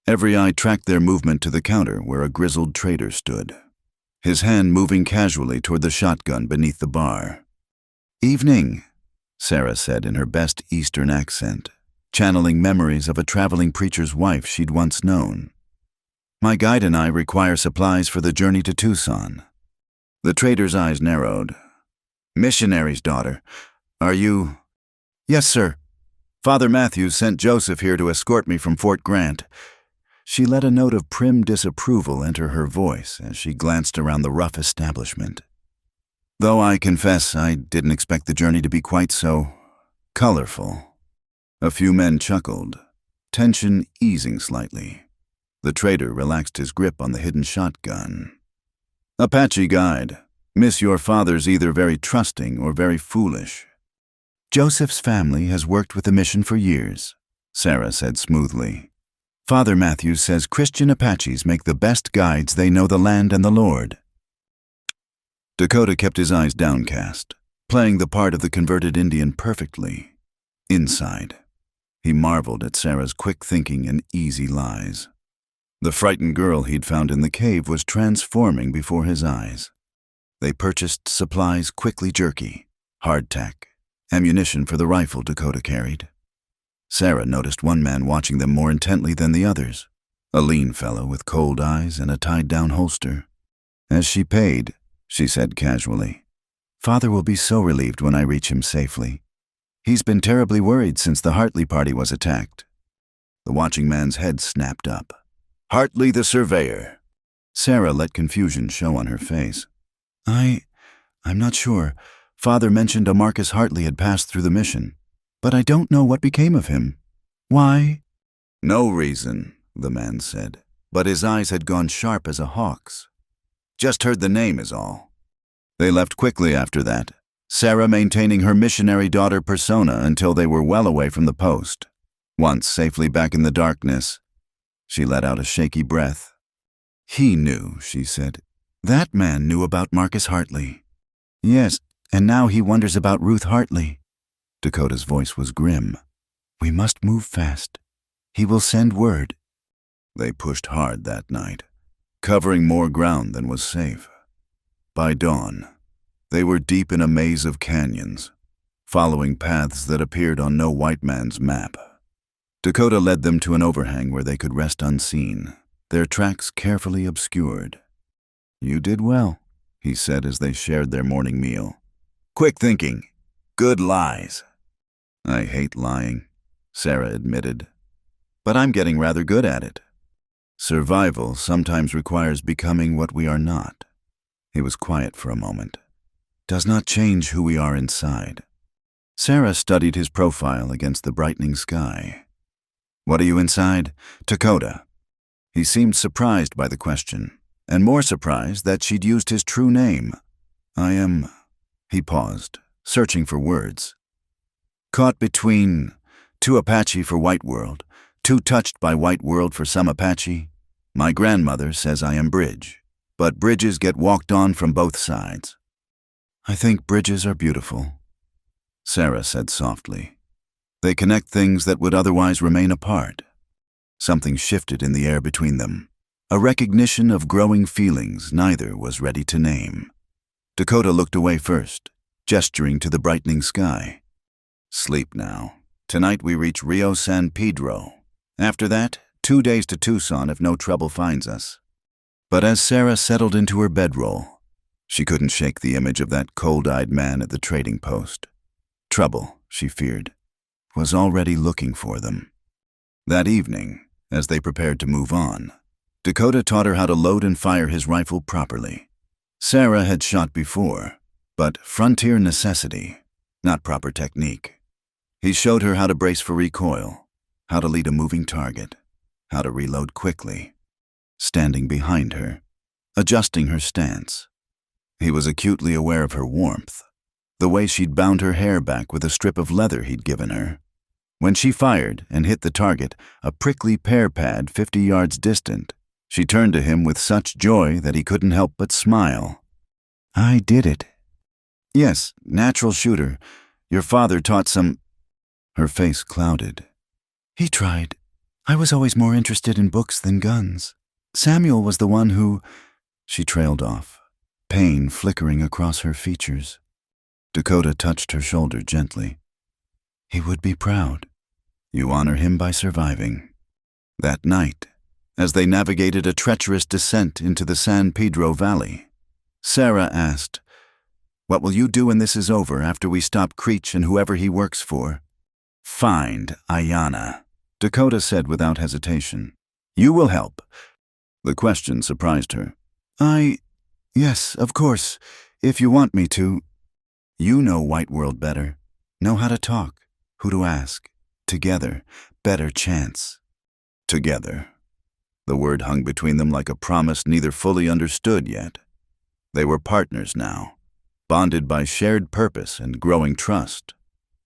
Every eye tracked their movement to the counter where a grizzled trader stood, his hand moving casually toward the shotgun beneath the bar. "Evening." Sarah said in her best Eastern accent, channeling memories of a traveling preacher's wife she'd once known. My guide and I require supplies for the journey to Tucson. The trader's eyes narrowed. Missionary's daughter. Are you? Yes, sir. Father Matthews sent Joseph here to escort me from Fort Grant. She let a note of prim disapproval enter her voice as she glanced around the rough establishment. Though I confess I didn't expect the journey to be quite so colorful. A few men chuckled, tension easing slightly. The trader relaxed his grip on the hidden shotgun. Apache guide, miss your father's either very trusting or very foolish. Joseph's family has worked with the mission for years, Sarah said smoothly. Father Matthews says Christian Apaches make the best guides. They know the land and the Lord. Dakota kept his eyes downcast, playing the part of the converted Indian perfectly. Inside, he marveled at Sarah's quick thinking and easy lies. The frightened girl he'd found in the cave was transforming before his eyes. They purchased supplies quickly jerky, hardtack, ammunition for the rifle Dakota carried. Sarah noticed one man watching them more intently than the others, a lean fellow with cold eyes and a tied-down holster. As she paid, she said casually, Father will be so relieved when I reach him safely. He's been terribly worried since the Hartley party was attacked. The watching man's head snapped up. Hartley the surveyor. Sarah let confusion show on her face. I'm not sure. Father mentioned a Marcus Hartley had passed through the mission, but I don't know what became of him. Why? No reason, the man said, but his eyes had gone sharp as a hawk's. Just heard the name is all. They left quickly after that, Sarah maintaining her missionary daughter persona until they were well away from the post. Once safely back in the darkness, she let out a shaky breath. He knew, she said. That man knew about Marcus Hartley. Yes, and now he wonders about Ruth Hartley. Dakota's voice was grim. We must move fast. He will send word. They pushed hard that night, covering more ground than was safe. By dawn, they were deep in a maze of canyons, following paths that appeared on no white man's map. Dakota led them to an overhang where they could rest unseen, their tracks carefully obscured. You did well, he said as they shared their morning meal. Quick thinking, good lies. I hate lying, Sarah admitted, but I'm getting rather good at it. Survival sometimes requires becoming what we are not. He was quiet for a moment. Does not change who we are inside. Sarah studied his profile against the brightening sky. What are you inside? Dakota. He seemed surprised by the question, and more surprised that she'd used his true name. I am... He paused, searching for words. Caught between too Apache for white world, too touched by white world for some Apache. My grandmother says I am bridge, but bridges get walked on from both sides. I think bridges are beautiful, Sarah said softly. They connect things that would otherwise remain apart. Something shifted in the air between them, a recognition of growing feelings neither was ready to name. Dakota looked away first, gesturing to the brightening sky. Sleep now. Tonight we reach Rio San Pedro. After that, 2 days to Tucson if no trouble finds us. But as Sarah settled into her bedroll, she couldn't shake the image of that cold-eyed man at the trading post. Trouble, she feared, was already looking for them. That evening, as they prepared to move on, Dakota taught her how to load and fire his rifle properly. Sarah had shot before, but frontier necessity, not proper technique. He showed her how to brace for recoil, how to lead a moving target, how to reload quickly, standing behind her, adjusting her stance. He was acutely aware of her warmth, the way she'd bound her hair back with a strip of leather he'd given her. When she fired and hit the target, a prickly pear pad 50 yards distant, she turned to him with such joy that he couldn't help but smile. I did it. Yes, natural shooter. Your father taught some... Her face clouded. He tried. I was always more interested in books than guns. Samuel was the one who... She trailed off, pain flickering across her features. Dakota touched her shoulder gently. He would be proud. You honor him by surviving. That night, as they navigated a treacherous descent into the San Pedro Valley, Sarah asked, "What will you do when this is over, after we stop Creech and whoever he works for?" "Find Ayanna," Dakota said without hesitation. "You will help." The question surprised her. Yes, of course, if you want me to." "You know White World better. Know how to talk, who to ask. Together, better chance." Together. The word hung between them like a promise neither fully understood yet. They were partners now, bonded by shared purpose and growing trust.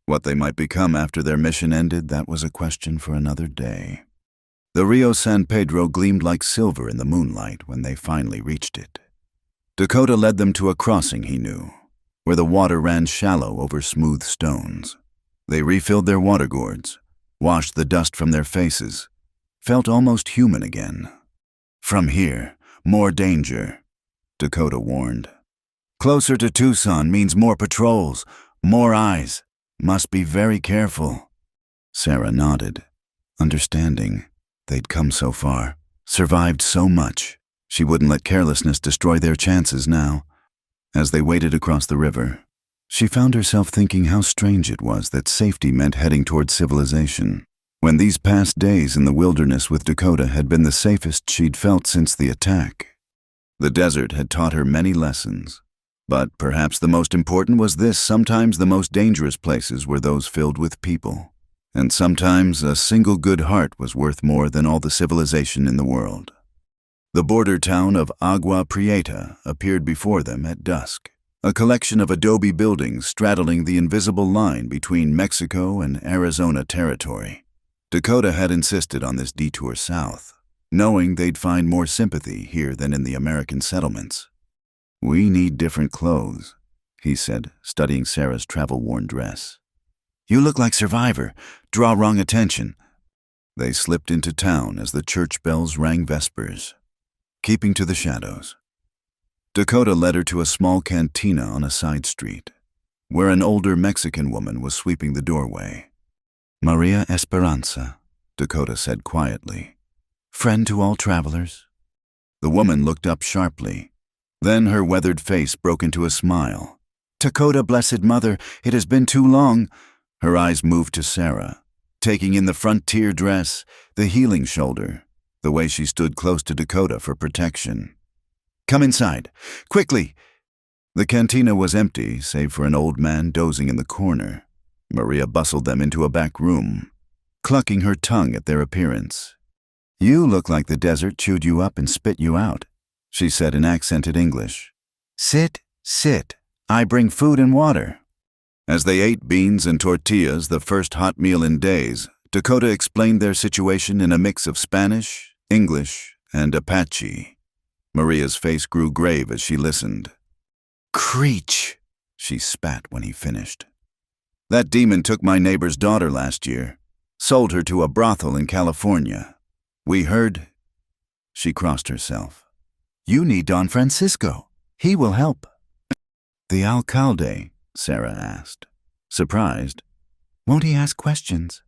What they might become after their mission ended, that was a question for another day. The Rio San Pedro gleamed like silver in the moonlight when they finally reached it. Dakota led them to a crossing he knew, where the water ran shallow over smooth stones. They refilled their water gourds, washed the dust from their faces, felt almost human again. "From here, more danger," Dakota warned. "Closer to Tucson means more patrols, more eyes. Must be very careful." Sarah nodded, understanding. They'd come so far, survived so much. She wouldn't let carelessness destroy their chances now. As they waded across the river, she found herself thinking how strange it was that safety meant heading toward civilization, when these past days in the wilderness with Dakota had been the safest she'd felt since the attack. The desert had taught her many lessons, but perhaps the most important was this: sometimes the most dangerous places were those filled with people, and sometimes a single good heart was worth more than all the civilization in the world. The border town of Agua Prieta appeared before them at dusk, a collection of adobe buildings straddling the invisible line between Mexico and Arizona territory. Dakota had insisted on this detour south, knowing they'd find more sympathy here than in the American settlements. "We need different clothes," he said, studying Sarah's travel-worn dress. "You look like Survivor. Draw wrong attention." They slipped into town as the church bells rang vespers, keeping to the shadows. Dakota led her to a small cantina on a side street, where an older Mexican woman was sweeping the doorway. "Maria Esperanza," Dakota said quietly. "Friend to all travelers." The woman looked up sharply. Then her weathered face broke into a smile. "Dakota, Blessed Mother, it has been too long." Her eyes moved to Sarah, taking in the frontier dress, the healing shoulder, the way she stood close to Dakota for protection. "Come inside, quickly." The cantina was empty, save for an old man dozing in the corner. Maria bustled them into a back room, clucking her tongue at their appearance. "You look like the desert chewed you up and spit you out," she said in accented English. "Sit, sit. I bring food and water." As they ate beans and tortillas, the first hot meal in days, Dakota explained their situation in a mix of Spanish, English, and Apache. Maria's face grew grave as she listened. "Creech," she spat when he finished. "That demon took my neighbor's daughter last year, sold her to a brothel in California. We heard—" She crossed herself. "You need Don Francisco. He will help." "The alcalde?" Sarah asked, surprised. "Won't he ask questions?"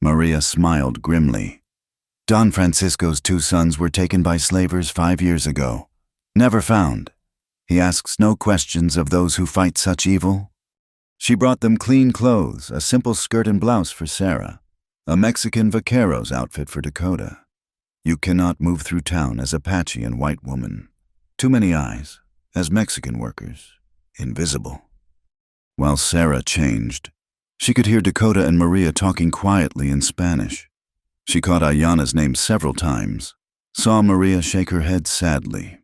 Maria smiled grimly. "Don Francisco's 2 sons were taken by slavers 5 years ago. Never found. He asks no questions of those who fight such evil." She brought them clean clothes, a simple skirt and blouse for Sarah, a Mexican vaquero's outfit for Dakota. You cannot move through town as Apache and white woman. Too many eyes, as Mexican workers, invisible. While Sarah changed, she could hear Dakota and Maria talking quietly in Spanish. She caught Ayanna's name several times, saw Maria shake her head sadly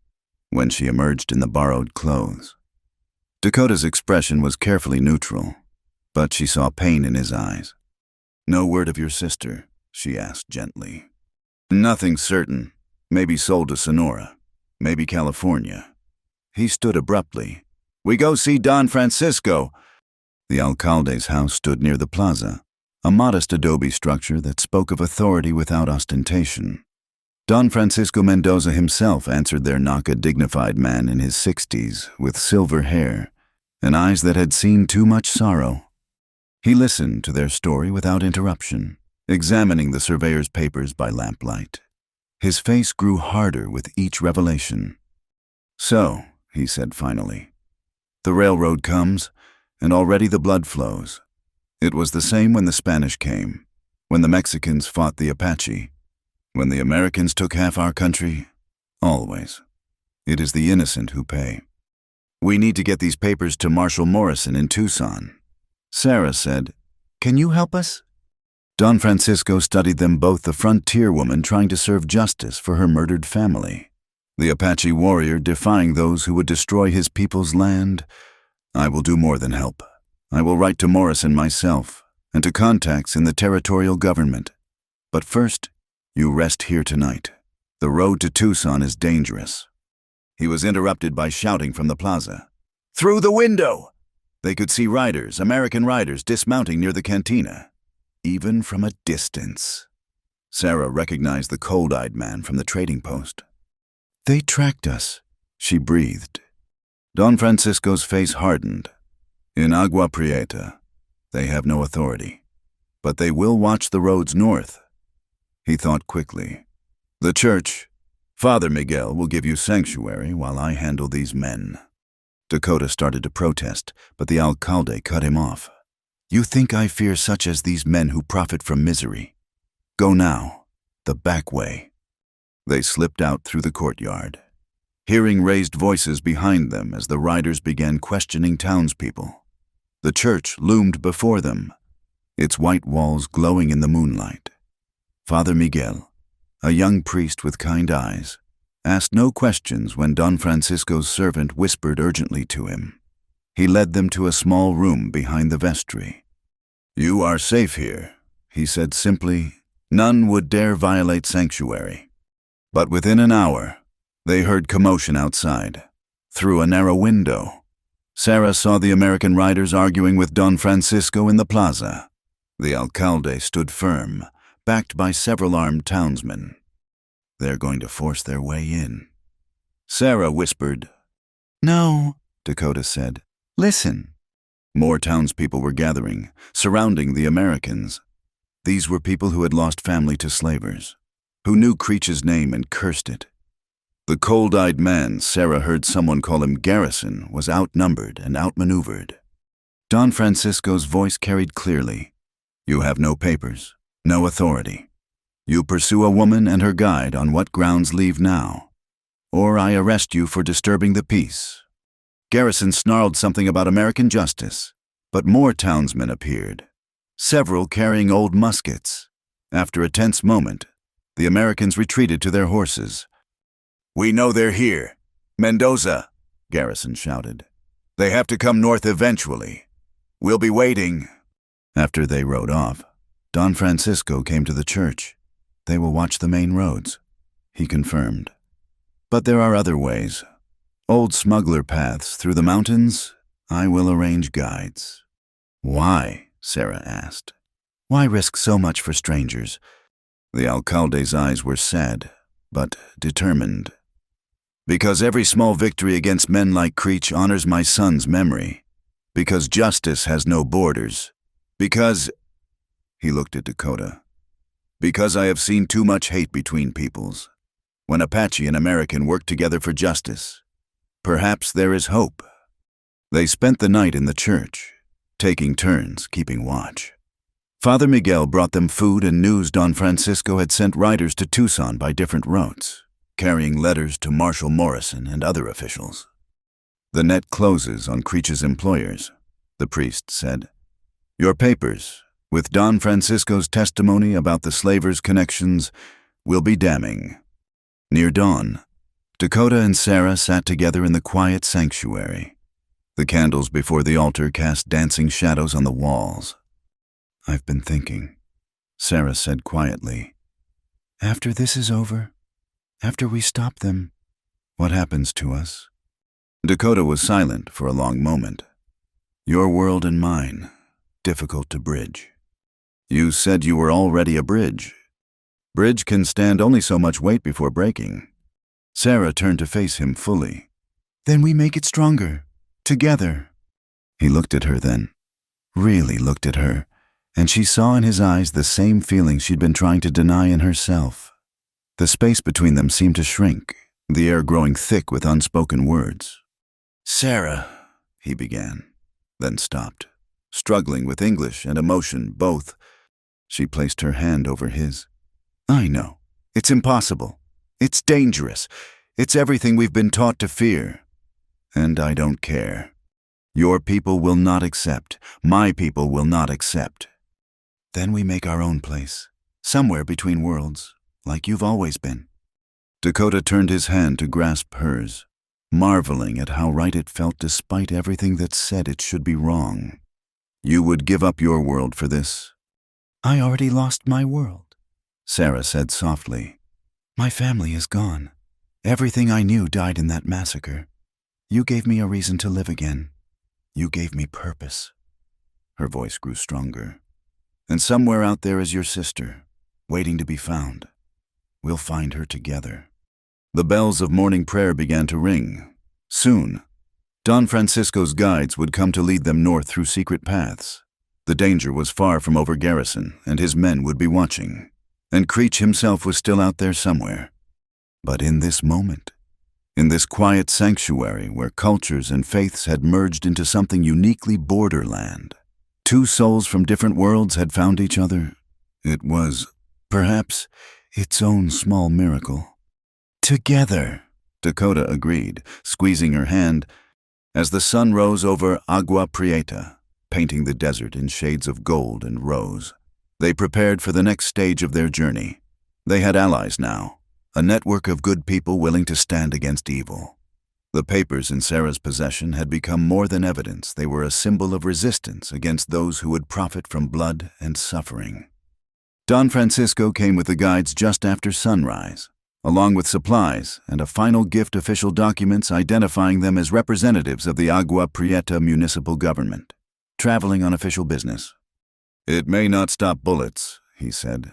when she emerged in the borrowed clothes. Dakota's expression was carefully neutral, but she saw pain in his eyes. "No word of your sister?" she asked gently. "Nothing certain. Maybe sold to Sonora. Maybe California." He stood abruptly. "We go see Don Francisco." The alcalde's house stood near the plaza, a modest adobe structure that spoke of authority without ostentation. Don Francisco Mendoza himself answered their knock, a dignified man in his 60s, with silver hair and eyes that had seen too much sorrow. He listened to their story without interruption, examining the surveyor's papers by lamplight. His face grew harder with each revelation. "So," he said finally, "the railroad comes, and already the blood flows. It was the same when the Spanish came, when the Mexicans fought the Apache, when the Americans took half our country. Always. It is the innocent who pay. We need to get these papers to Marshal Morrison in Tucson." Sarah said, "Can you help us?" Don Francisco studied them both, the frontier woman trying to serve justice for her murdered family, the Apache warrior defying those who would destroy his people's land. "I will do more than help. I will write to Morrison myself, and to contacts in the territorial government. But first, you rest here tonight. The road to Tucson is dangerous." He was interrupted by shouting from the plaza. "Through the window!" They could see riders, American riders, dismounting near the cantina, even from a distance. Sarah recognized the cold-eyed man from the trading post. "They tracked us," she breathed. Don Francisco's face hardened. "In Agua Prieta, they have no authority, but they will watch the roads north." He thought quickly. "The church, Father Miguel, will give you sanctuary while I handle these men." Dakota started to protest, but the alcalde cut him off. "You think I fear such as these men who profit from misery? Go now, the back way." They slipped out through the courtyard, hearing raised voices behind them as the riders began questioning townspeople. The church loomed before them, its white walls glowing in the moonlight. Father Miguel, a young priest with kind eyes, asked no questions when Don Francisco's servant whispered urgently to him. He led them to a small room behind the vestry. "You are safe here," he said simply. "None would dare violate sanctuary." But within an hour, they heard commotion outside. Through a narrow window, Sarah saw the American riders arguing with Don Francisco in the plaza. The alcalde stood firm, backed by several armed townsmen. "They're going to force their way in." Sarah whispered. "No," Dakota said. "Listen." More townspeople were gathering, surrounding the Americans. These were people who had lost family to slavers, who knew Creech's name and cursed it. The cold-eyed man, Sarah heard someone call him Garrison, was outnumbered and outmaneuvered. Don Francisco's voice carried clearly. "You have no papers, no authority. You pursue a woman and her guide on what grounds leave now, or I arrest you for disturbing the peace." Garrison snarled something about American justice, but more townsmen appeared, several carrying old muskets. After a tense moment, the Americans retreated to their horses. "We know they're here. Mendoza," Garrison shouted. "They have to come north eventually. We'll be waiting." After they rode off, Don Francisco came to the church. "They will watch the main roads," he confirmed. "But there are other ways. Old smuggler paths through the mountains. I will arrange guides." "Why?" Sarah asked. "Why risk so much for strangers?" The alcalde's eyes were sad, but determined. "Because every small victory against men like Creech honors my son's memory. Because justice has no borders. Because—" he looked at Dakota. "Because I have seen too much hate between peoples. When Apache and American work together for justice, perhaps there is hope." They spent the night in the church, taking turns keeping watch. Father Miguel brought them food and news. Don Francisco had sent riders to Tucson by different routes, carrying letters to Marshal Morrison and other officials. "The net closes on Creech's employers," the priest said. "Your papers, with Don Francisco's testimony about the slavers' connections, will be damning." Near dawn, Dakota and Sarah sat together in the quiet sanctuary. The candles before the altar cast dancing shadows on the walls. "I've been thinking," Sarah said quietly. "After this is over, after we stop them, what happens to us?" Dakota was silent for a long moment. "Your world and mine, difficult to bridge." "You said you were already a bridge. Bridge can stand only so much weight before breaking." Sarah turned to face him fully. "Then we make it stronger, together." He looked at her then. really looked at her, and she saw in his eyes the same feeling she'd been trying to deny in herself. The space between them seemed to shrink, the air growing thick with unspoken words. "Sarah," he began, then stopped, struggling with English and emotion both. She placed her hand over his. "I know. It's impossible. It's dangerous. It's everything we've been taught to fear. And I don't care. Your people will not accept. My people will not accept. Then we make our own place, somewhere between worlds, like you've always been." Dakota turned his hand to grasp hers, marveling at how right it felt despite everything that said it should be wrong. "You would give up your world for this?" "I already lost my world," Sarah said softly. "My family is gone. Everything I knew died in that massacre. You gave me a reason to live again. You gave me purpose." Her voice grew stronger. "And somewhere out there is your sister, waiting to be found. We'll find her together." The bells of morning prayer began to ring. Soon, Don Francisco's guides would come to lead them north through secret paths. The danger was far from over garrison, and his men would be watching. And Creech himself was still out there somewhere. But in this moment, in this quiet sanctuary where cultures and faiths had merged into something uniquely borderland, two souls from different worlds had found each other. It was, perhaps, its own small miracle. "Together," Dakota agreed, squeezing her hand, as the sun rose over Agua Prieta, painting the desert in shades of gold and rose. They prepared for the next stage of their journey. They had allies now, a network of good people willing to stand against evil. The papers in Sarah's possession had become more than evidence. They were a symbol of resistance against those who would profit from blood and suffering. Don Francisco came with the guides just after sunrise, along with supplies and a final gift, official documents identifying them as representatives of the Agua Prieta municipal government, traveling on official business. "It may not stop bullets," he said,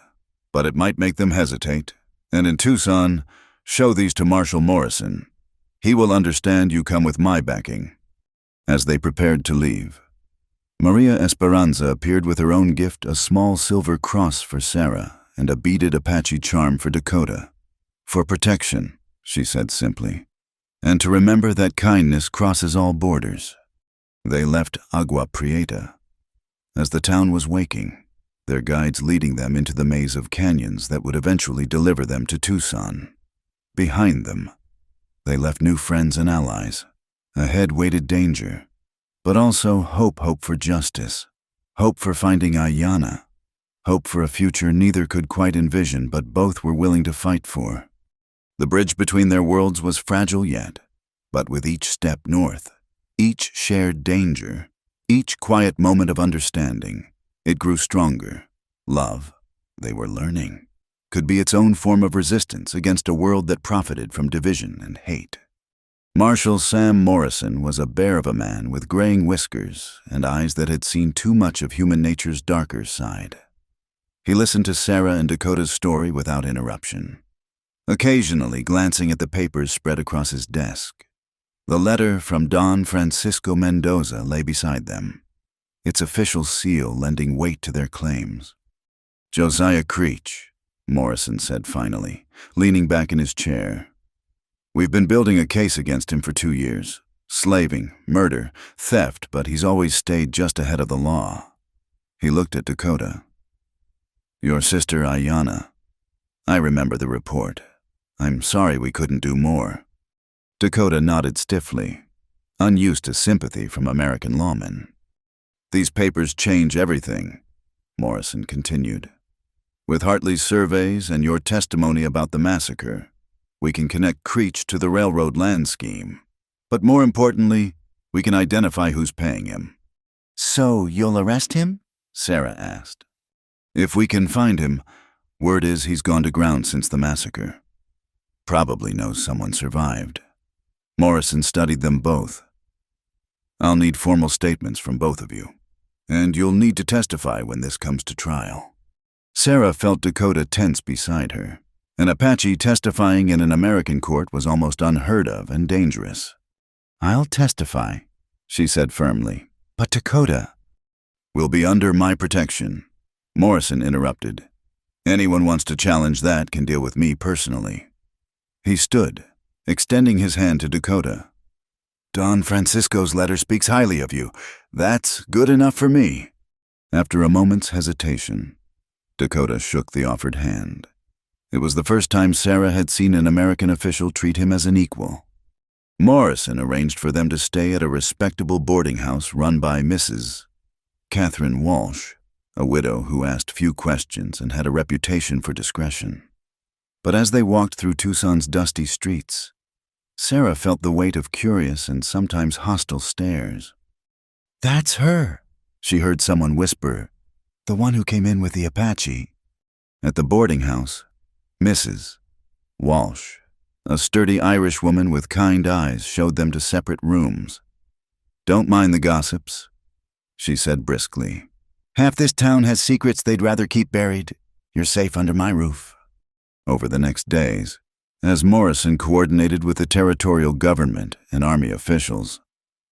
"but it might make them hesitate. And in Tucson, show these to Marshal Morrison. He will understand you come with my backing." As they prepared to leave, Maria Esperanza appeared with her own gift, a small silver cross for Sarah and a beaded Apache charm for Dakota. "For protection," she said simply, "and to remember that kindness crosses all borders." They left Agua Prieta. As the town was waking, their guides leading them into the maze of canyons that would eventually deliver them to Tucson. Behind them, they left new friends and allies. Ahead waited danger, but also hope for justice, hope for finding Ayanna, hope for a future neither could quite envision but both were willing to fight for. The bridge between their worlds was fragile yet, but with each step north, each shared danger, each quiet moment of understanding, it grew stronger. Love, they were learning, could be its own form of resistance against a world that profited from division and hate. Marshal Sam Morrison was a bear of a man with graying whiskers and eyes that had seen too much of human nature's darker side. He listened to Sarah and Dakota's story without interruption, occasionally glancing at the papers spread across his desk. The letter from Don Francisco Mendoza lay beside them, its official seal lending weight to their claims. "Josiah Creech," Morrison said finally, leaning back in his chair. "We've been building a case against him for 2 years. Slaving, murder, theft, but he's always stayed just ahead of the law." He looked at Dakota. "Your sister Ayanna. I remember the report. I'm sorry we couldn't do more." Dakota nodded stiffly, unused to sympathy from American lawmen. "These papers change everything," Morrison continued. "With Hartley's surveys and your testimony about the massacre, we can connect Creech to the railroad land scheme. But more importantly, we can identify who's paying him." "So you'll arrest him?" Sarah asked. "If we can find him, word is he's gone to ground since the massacre. Probably knows someone survived." Morrison studied them both. "I'll need formal statements from both of you, and you'll need to testify when this comes to trial." Sarah felt Dakota tense beside her. An Apache testifying in an American court was almost unheard of and dangerous. "I'll testify," she said firmly. "But Dakota..." will be under my protection. Morrison interrupted. Anyone wants to challenge that can deal with me personally. He stood, extending his hand to Dakota. Don Francisco's letter speaks highly of you. That's good enough for me. After a moment's hesitation, Dakota shook the offered hand. It was the first time Sarah had seen an American official treat him as an equal. Morrison arranged for them to stay at a respectable boarding house run by Mrs. Catherine Walsh, a widow who asked few questions and had a reputation for discretion. But as they walked through Tucson's dusty streets, Sarah felt the weight of curious and sometimes hostile stares. "That's her," she heard someone whisper, "the one who came in with the Apache." At the boarding house, Mrs. Walsh, a sturdy Irish woman with kind eyes, showed them to separate rooms. "Don't mind the gossips," she said briskly. "Half this town has secrets they'd rather keep buried. You're safe under my roof." Over the next days, as Morrison coordinated with the territorial government and army officials,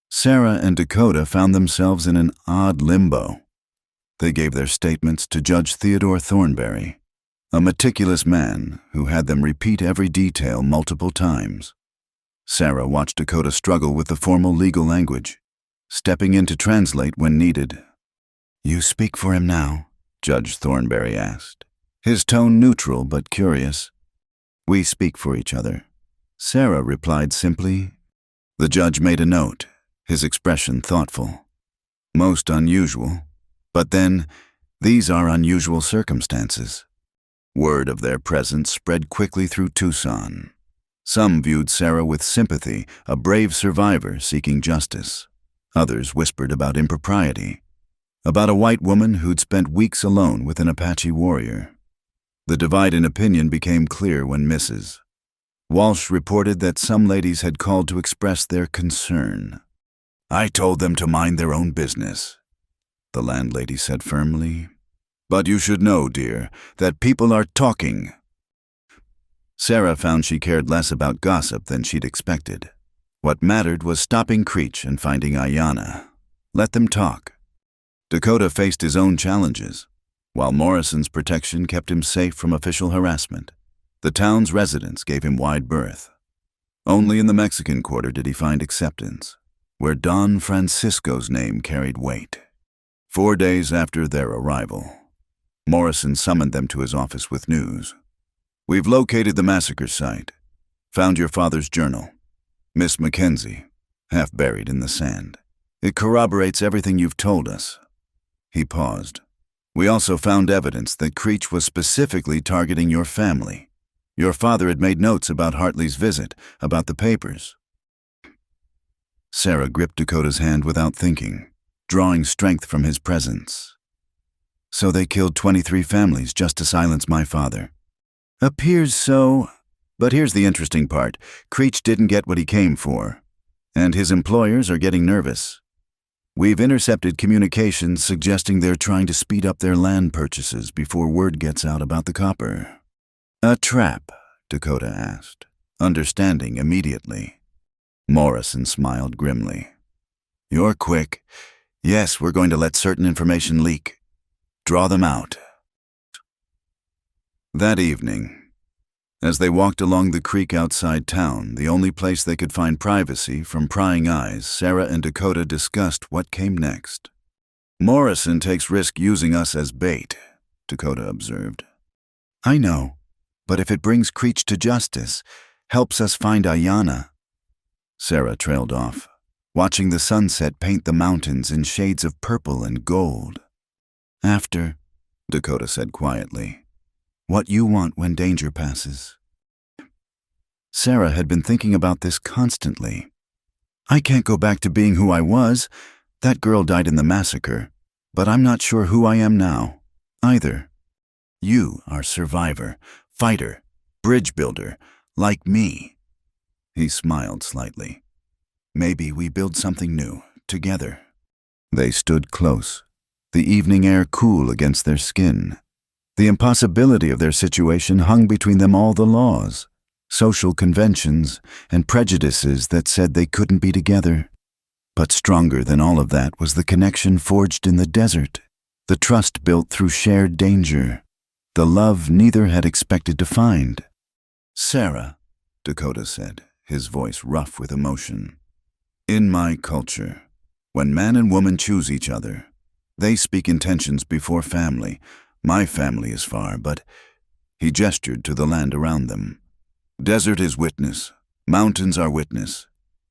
Sarah and Dakota found themselves in an odd limbo. They gave their statements to Judge Theodore Thornberry, a meticulous man who had them repeat every detail multiple times. Sarah watched Dakota struggle with the formal legal language, stepping in to translate when needed. "You speak for him now?" Judge Thornberry asked, his tone neutral but curious. "We speak for each other," Sarah replied simply. The judge made a note, his expression thoughtful. "Most unusual. But then, these are unusual circumstances." Word of their presence spread quickly through Tucson. Some viewed Sarah with sympathy, a brave survivor seeking justice. Others whispered about impropriety, about a white woman who'd spent weeks alone with an Apache warrior. The divide in opinion became clear when Mrs. Walsh reported that some ladies had called to express their concern. "I told them to mind their own business," the landlady said firmly. "But you should know, dear, that people are talking." Sarah found she cared less about gossip than she'd expected. What mattered was stopping Creech and finding Ayanna. Let them talk. Dakota faced his own challenges, while Morrison's protection kept him safe from official harassment. The town's residents gave him wide berth. Only in the Mexican Quarter did he find acceptance, where Don Francisco's name carried weight. 4 days after their arrival, Morrison summoned them to his office with news. "We've located the massacre site. Found your father's journal. Miss Mackenzie, half buried in the sand. It corroborates everything you've told us." He paused. "We also found evidence that Creech was specifically targeting your family. Your father had made notes about Hartley's visit, about the papers." Sarah gripped Dakota's hand without thinking, drawing strength from his presence. "So they killed 23 families just to silence my father." "Appears so. But here's the interesting part. Creech didn't get what he came for, and his employers are getting nervous. We've intercepted communications suggesting they're trying to speed up their land purchases before word gets out about the copper." "A trap?" Dakota asked, understanding immediately. Morrison smiled grimly. "You're quick. Yes, we're going to let certain information leak. Draw them out." That evening, as they walked along the creek outside town, the only place they could find privacy from prying eyes, Sarah and Dakota discussed what came next. "Morrison takes risk using us as bait," Dakota observed. "I know, but if it brings Creech to justice, helps us find Ayanna." Sarah trailed off, watching the sunset paint the mountains in shades of purple and gold. "After," Dakota said quietly, "what you want when danger passes." Sarah had been thinking about this constantly. "I can't go back to being who I was. That girl died in the massacre, but I'm not sure who I am now, either. You are survivor, fighter, bridge builder, like me." He smiled slightly. "Maybe we build something new, together." They stood close, the evening air cool against their skin. The impossibility of their situation hung between them all the laws, social conventions, and prejudices that said they couldn't be together. But stronger than all of that was the connection forged in the desert, the trust built through shared danger, the love neither had expected to find. "Sarah," Dakota said, his voice rough with emotion, "in my culture, when man and woman choose each other, they speak intentions before family. My family is far, but—" He gestured to the land around them. "Desert is witness. Mountains are witness.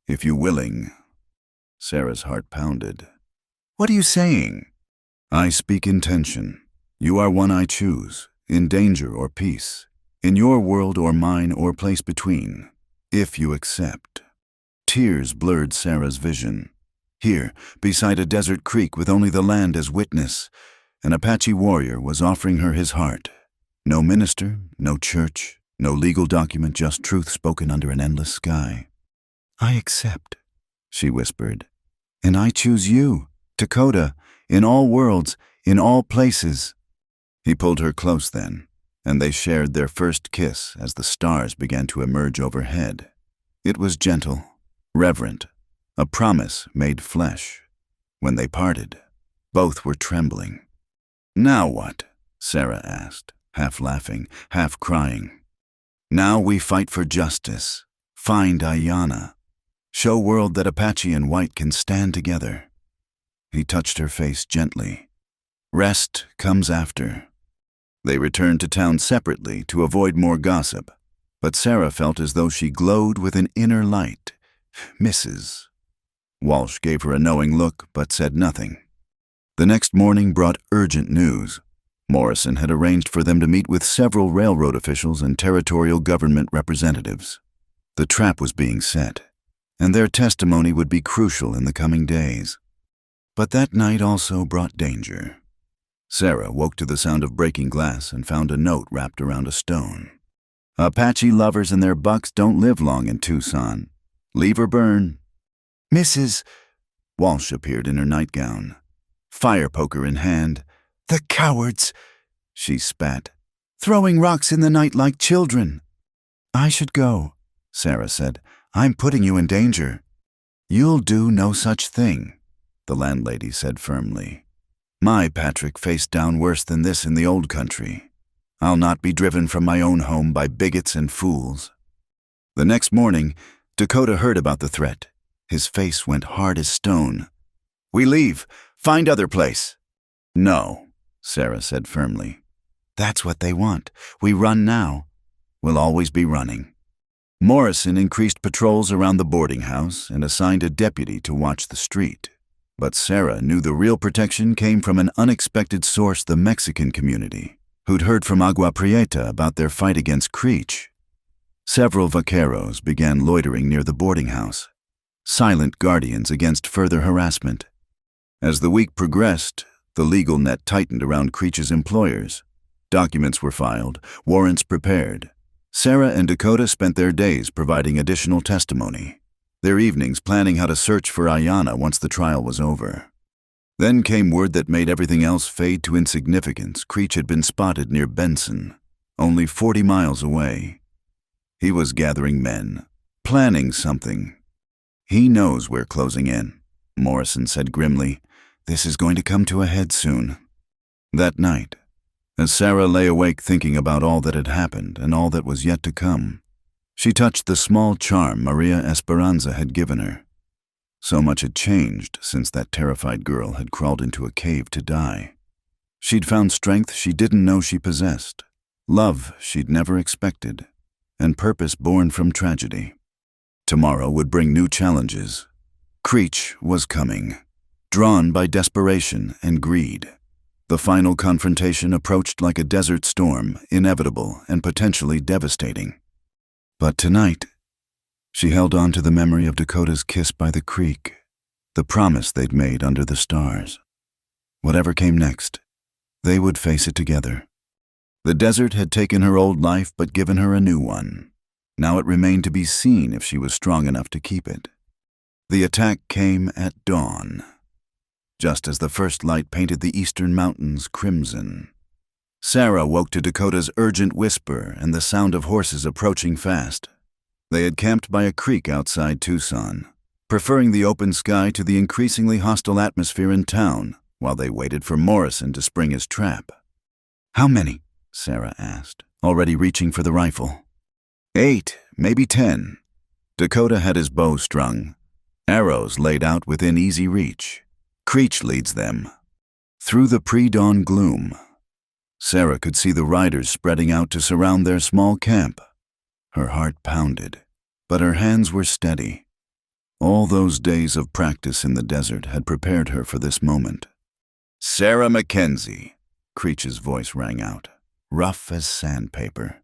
If you willing—" Sarah's heart pounded. "What are you saying?" "I speak intention. You are one I choose, in danger or peace, in your world or mine or place between, if you accept." Tears blurred Sarah's vision. Here, beside a desert creek with only the land as witness, an Apache warrior was offering her his heart. No minister, no church, no legal document, just truth spoken under an endless sky. "I accept," she whispered. "And I choose you, Dakota, in all worlds, in all places." He pulled her close then, and they shared their first kiss as the stars began to emerge overhead. It was gentle, reverent, a promise made flesh. When they parted, both were trembling. "Now what?" Sarah asked, half laughing, half crying. "Now we fight for justice, find Ayana, show world that Apache and white can stand together." He touched her face gently. "Rest comes after." They returned to town separately to avoid more gossip, but Sarah felt as though she glowed with an inner light. "Mrs." Walsh gave her a knowing look but said nothing. The next morning brought urgent news. Morrison had arranged for them to meet with several railroad officials and territorial government representatives. The trap was being set, and their testimony would be crucial in the coming days. But that night also brought danger. Sarah woke to the sound of breaking glass and found a note wrapped around a stone. "Apache lovers and their bucks don't live long in Tucson. Leave or burn." "Mrs." Walsh appeared in her nightgown, fire poker in hand. "The cowards!" she spat. "Throwing rocks in the night like children." "I should go," Sarah said. "I'm putting you in danger." "You'll do no such thing," the landlady said firmly. "My Patrick faced down worse than this in the old country. I'll not be driven from my own home by bigots and fools." The next morning, Dakota heard about the threat. His face went hard as stone. "We leave. Find other place." "No," Sarah said firmly. "That's what they want. We run now. We'll always be running." Morrison increased patrols around the boarding house and assigned a deputy to watch the street. But Sarah knew the real protection came from an unexpected source, the Mexican community, who'd heard from Agua Prieta about their fight against Creech. Several vaqueros began loitering near the boarding house, silent guardians against further harassment. As the week progressed, the legal net tightened around Creech's employers. Documents were filed, warrants prepared. Sarah and Dakota spent their days providing additional testimony, their evenings planning how to search for Ayana once the trial was over. Then came word that made everything else fade to insignificance. Creech had been spotted near Benson, only 40 miles away. He was gathering men, planning something. "He knows we're closing in," Morrison said grimly. "This is going to come to a head soon." That night, as Sarah lay awake thinking about all that had happened and all that was yet to come, she touched the small charm Maria Esperanza had given her. So much had changed since that terrified girl had crawled into a cave to die. She'd found strength she didn't know she possessed, love she'd never expected, and purpose born from tragedy. Tomorrow would bring new challenges. Creech was coming, drawn by desperation and greed. The final confrontation approached like a desert storm, inevitable and potentially devastating. But tonight, she held on to the memory of Dakota's kiss by the creek, the promise they'd made under the stars. Whatever came next, they would face it together. The desert had taken her old life but given her a new one. Now it remained to be seen if she was strong enough to keep it. The attack came at dawn, just as the first light painted the eastern mountains crimson. Sarah woke to Dakota's urgent whisper and the sound of horses approaching fast. They had camped by a creek outside Tucson, preferring the open sky to the increasingly hostile atmosphere in town while they waited for Morrison to spring his trap. "How many?" Sarah asked, already reaching for the rifle. 8, maybe 10. Dakota had his bow strung, arrows laid out within easy reach. Creech leads them. Through the pre-dawn gloom, Sarah could see the riders spreading out to surround their small camp. Her heart pounded, but her hands were steady. All those days of practice in the desert had prepared her for this moment. "Sarah Mackenzie," Creech's voice rang out, rough as sandpaper.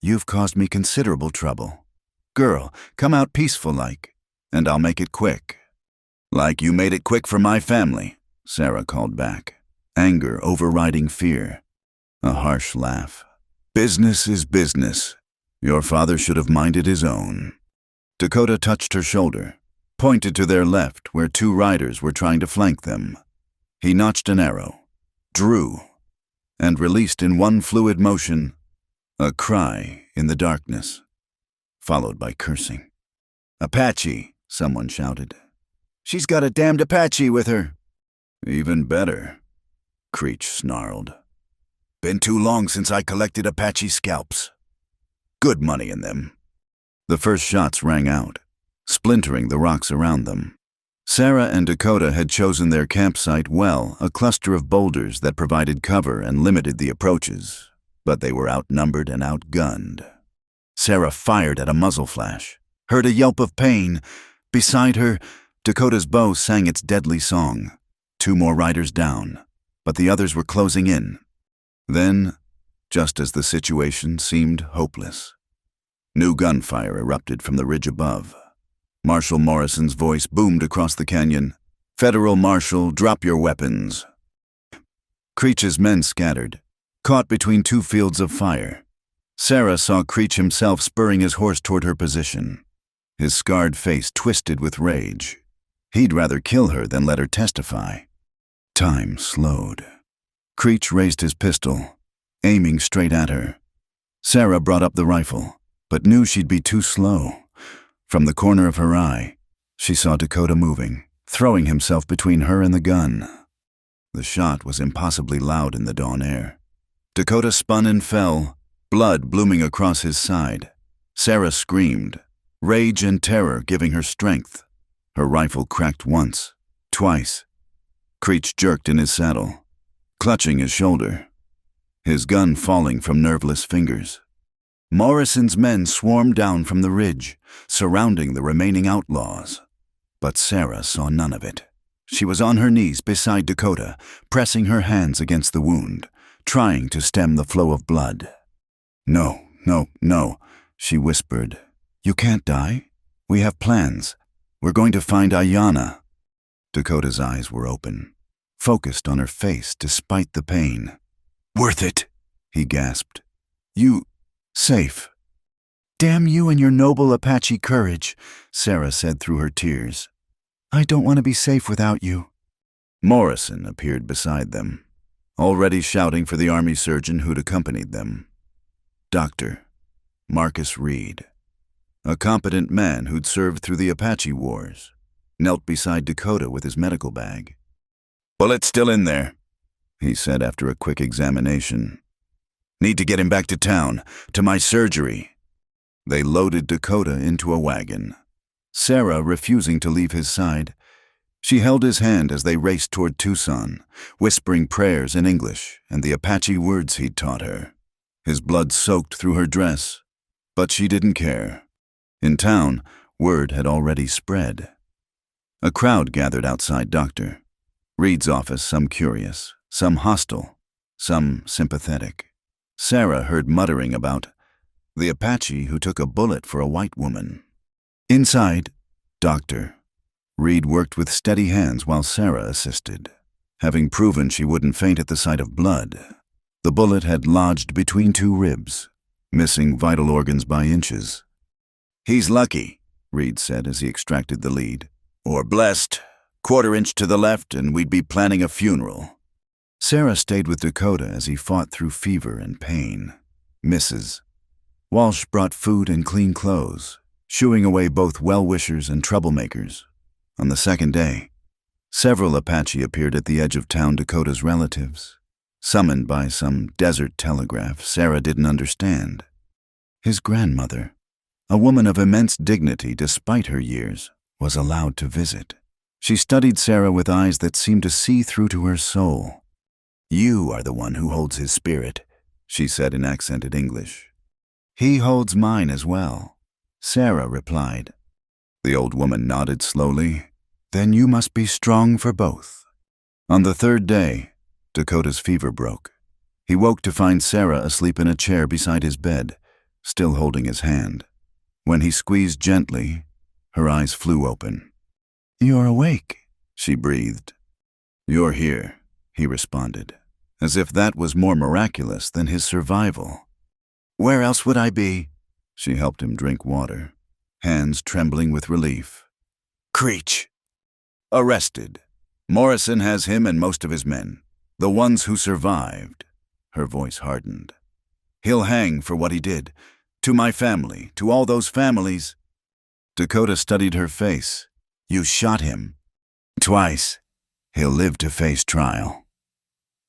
"You've caused me considerable trouble. Girl, come out peaceful-like, and I'll make it quick." "Like you made it quick for my family," Sarah called back, anger overriding fear. A harsh laugh. "Business is business. Your father should have minded his own." Dakota touched her shoulder, pointed to their left where 2 riders were trying to flank them. He notched an arrow, drew, and released in one fluid motion a cry in the darkness, followed by cursing. "Apache," someone shouted. "She's got a damned Apache with her." "Even better," Creech snarled. "Been too long since I collected Apache scalps. Good money in them." The first shots rang out, splintering the rocks around them. Sarah and Dakota had chosen their campsite well, a cluster of boulders that provided cover and limited the approaches, but they were outnumbered and outgunned. Sarah fired at a muzzle flash, heard a yelp of pain. Beside her, Dakota's bow sang its deadly song. 2 more riders down, but the others were closing in. Then, just as the situation seemed hopeless, new gunfire erupted from the ridge above. Marshal Morrison's voice boomed across the canyon. "Federal Marshal, drop your weapons." Creech's men scattered, caught between 2 fields of fire. Sarah saw Creech himself spurring his horse toward her position, his scarred face twisted with rage. He'd rather kill her than let her testify. Time slowed. Creech raised his pistol, aiming straight at her. Sarah brought up the rifle, but knew she'd be too slow. From the corner of her eye, she saw Dakota moving, throwing himself between her and the gun. The shot was impossibly loud in the dawn air. Dakota spun and fell, blood blooming across his side. Sarah screamed, rage and terror giving her strength. Her rifle cracked once, twice. Creech jerked in his saddle, clutching his shoulder, his gun falling from nerveless fingers. Morrison's men swarmed down from the ridge, surrounding the remaining outlaws. But Sarah saw none of it. She was on her knees beside Dakota, pressing her hands against the wound, trying to stem the flow of blood. "No, no, no," she whispered. "You can't die. We have plans. We're going to find Ayanna." Dakota's eyes were open, focused on her face despite the pain. "Worth it," he gasped. "You... safe." "Damn you and your noble Apache courage," Sarah said through her tears. "I don't want to be safe without you." Morrison appeared beside them, already shouting for the army surgeon who'd accompanied them. Dr. Marcus Reed, a competent man who'd served through the Apache Wars, knelt beside Dakota with his medical bag. "Bullet's still in there," he said after a quick examination. "Need to get him back to town, to my surgery." They loaded Dakota into a wagon, Sarah refusing to leave his side. She held his hand as they raced toward Tucson, whispering prayers in English and the Apache words he'd taught her. His blood soaked through her dress, but she didn't care. In town, word had already spread. A crowd gathered outside Dr. Reed's office, some curious, some hostile, some sympathetic. Sarah heard muttering about the Apache who took a bullet for a white woman. Inside, Dr. Reed worked with steady hands while Sarah assisted. Having proven she wouldn't faint at the sight of blood, the bullet had lodged between 2 ribs, missing vital organs by inches. "He's lucky," Reed said as he extracted the lead. "Or blessed. 1/4 inch to the left and we'd be planning a funeral." Sarah stayed with Dakota as he fought through fever and pain. Mrs. Walsh brought food and clean clothes, shooing away both well-wishers and troublemakers. On the second day, several Apache appeared at the edge of town. Dakota's relatives, summoned by some desert telegraph Sarah didn't understand. His grandmother, a woman of immense dignity despite her years, was allowed to visit. She studied Sarah with eyes that seemed to see through to her soul. "You are the one who holds his spirit," she said in accented English. "He holds mine as well," Sarah replied. The old woman nodded slowly. "Then you must be strong for both." On the third day, Dakota's fever broke. He woke to find Sarah asleep in a chair beside his bed, still holding his hand. When he squeezed gently, her eyes flew open. "You're awake," she breathed. "You're here," he responded, as if that was more miraculous than his survival. "Where else would I be?" She helped him drink water, hands trembling with relief. "Creech. Arrested. Morrison has him and most of his men, the ones who survived." Her voice hardened. "He'll hang for what he did. To my family, to all those families." Dakota studied her face. "You shot him." "Twice. He'll live to face trial."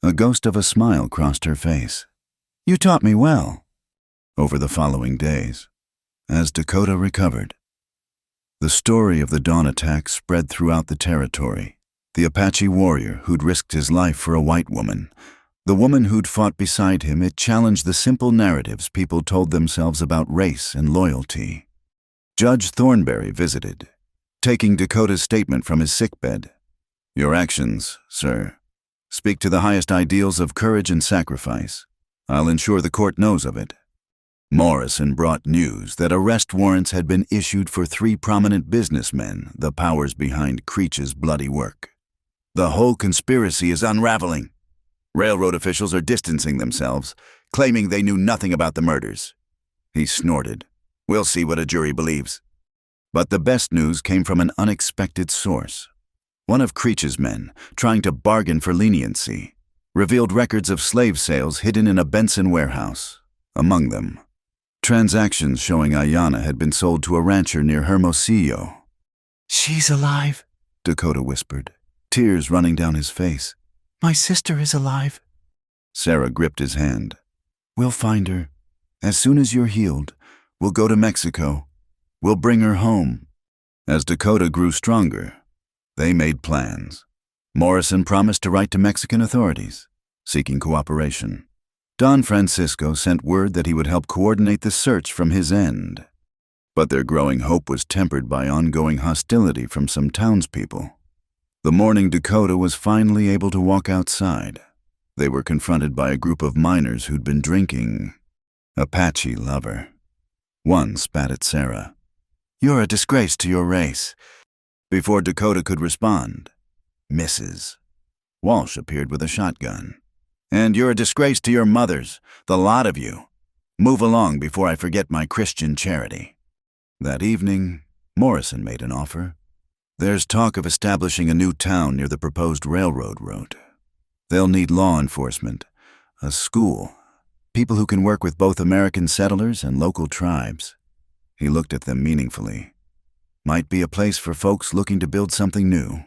A ghost of a smile crossed her face. "You taught me well." Over the following days, as Dakota recovered, the story of the dawn attack spread throughout the territory. The Apache warrior who'd risked his life for a white woman, the woman who'd fought beside him, it challenged the simple narratives people told themselves about race and loyalty. Judge Thornberry visited, taking Dakota's statement from his sickbed. "Your actions, sir, speak to the highest ideals of courage and sacrifice. I'll ensure the court knows of it." Morrison brought news that arrest warrants had been issued for 3 prominent businessmen, the powers behind Creech's bloody work. "The whole conspiracy is unraveling. Railroad officials are distancing themselves, claiming they knew nothing about the murders." He snorted. "We'll see what a jury believes." But the best news came from an unexpected source. One of Creech's men, trying to bargain for leniency, revealed records of slave sales hidden in a Benson warehouse. Among them, transactions showing Ayanna had been sold to a rancher near Hermosillo. "She's alive," Dakota whispered, tears running down his face. "My sister is alive." Sarah gripped his hand. "We'll find her. As soon as you're healed, we'll go to Mexico. We'll bring her home." As Dakota grew stronger, they made plans. Morrison promised to write to Mexican authorities, seeking cooperation. Don Francisco sent word that he would help coordinate the search from his end. But their growing hope was tempered by ongoing hostility from some townspeople. The morning Dakota was finally able to walk outside, they were confronted by a group of miners who'd been drinking. Apache lover. One spat at Sarah. "You're a disgrace to your race." Before Dakota could respond, Mrs. Walsh appeared with a shotgun. "And you're a disgrace to your mothers, the lot of you. Move along before I forget my Christian charity." That evening, Morrison made an offer. "There's talk of establishing a new town near the proposed railroad route. They'll need law enforcement, a school, people who can work with both American settlers and local tribes." He looked at them meaningfully. "Might be a place for folks looking to build something new."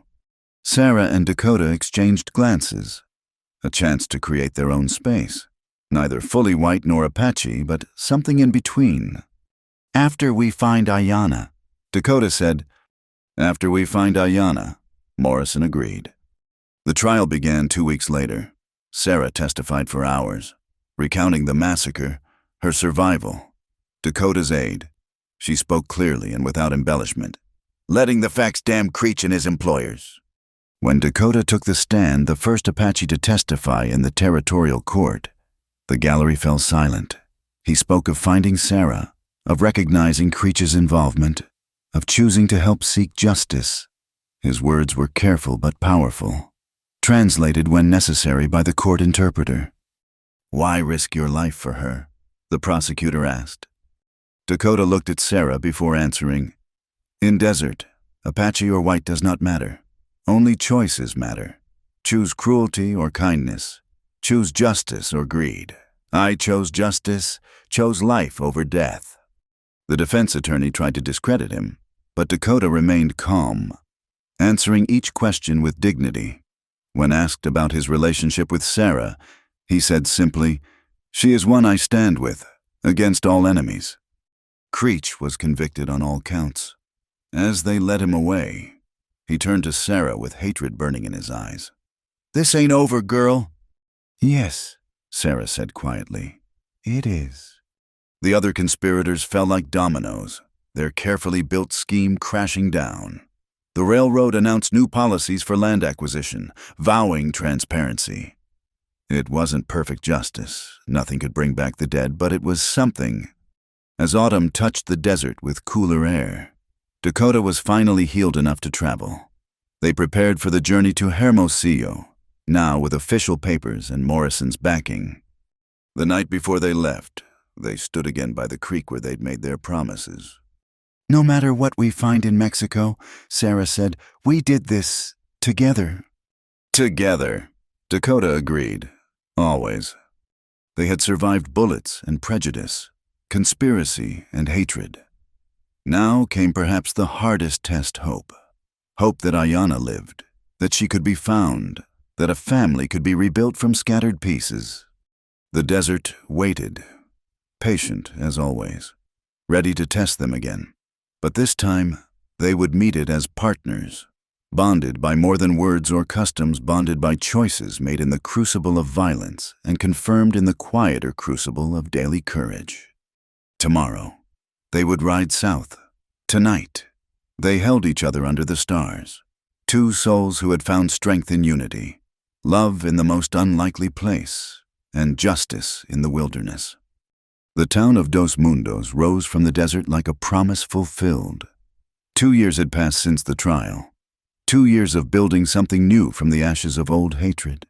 Sarah and Dakota exchanged glances. A chance to create their own space. Neither fully white nor Apache, but something in between. "After we find Ayanna," Dakota said. "After we find Ayanna," Morrison agreed. The trial began 2 weeks later. Sarah testified for hours, recounting the massacre, her survival, Dakota's aid. She spoke clearly and without embellishment, letting the facts damn Creech and his employers. When Dakota took the stand, the first Apache to testify in the territorial court, the gallery fell silent. He spoke of finding Sarah, of recognizing Creech's involvement, of choosing to help seek justice. His words were careful but powerful, translated when necessary by the court interpreter. "Why risk your life for her?" the prosecutor asked. Dakota looked at Sarah before answering. "In desert, Apache or white does not matter. Only choices matter. Choose cruelty or kindness. Choose justice or greed. I chose justice, chose life over death." The defense attorney tried to discredit him, but Dakota remained calm. answering each question with dignity. When asked about his relationship with Sarah, he said simply, "She is one I stand with, against all enemies." Creech was convicted on all counts. As they led him away, he turned to Sarah with hatred burning in his eyes. "This ain't over, girl." "Yes," Sarah said quietly. "It is." The other conspirators fell like dominoes, their carefully built scheme crashing down. The railroad announced new policies for land acquisition, vowing transparency. It wasn't perfect justice. Nothing could bring back the dead, but it was something. As autumn touched the desert with cooler air, Dakota was finally healed enough to travel. They prepared for the journey to Hermosillo, now with official papers and Morrison's backing. The night before they left, they stood again by the creek where they'd made their promises. "No matter what we find in Mexico," Sarah said, "we did this together." Together, Dakota agreed. Always. They had survived bullets and prejudice, conspiracy and hatred. Now came perhaps the hardest test: hope. Hope that Ayanna lived, that she could be found, that a family could be rebuilt from scattered pieces. The desert waited, patient as always, ready to test them again. But this time, they would meet it as partners, bonded by more than words or customs, bonded by choices made in the crucible of violence and confirmed in the quieter crucible of daily courage. Tomorrow, they would ride south. Tonight, they held each other under the stars, two souls who had found strength in unity, love in the most unlikely place, and justice in the wilderness. The town of Dos Mundos rose from the desert like a promise fulfilled. 2 years had passed since the trial. 2 years of building something new from the ashes of old hatred.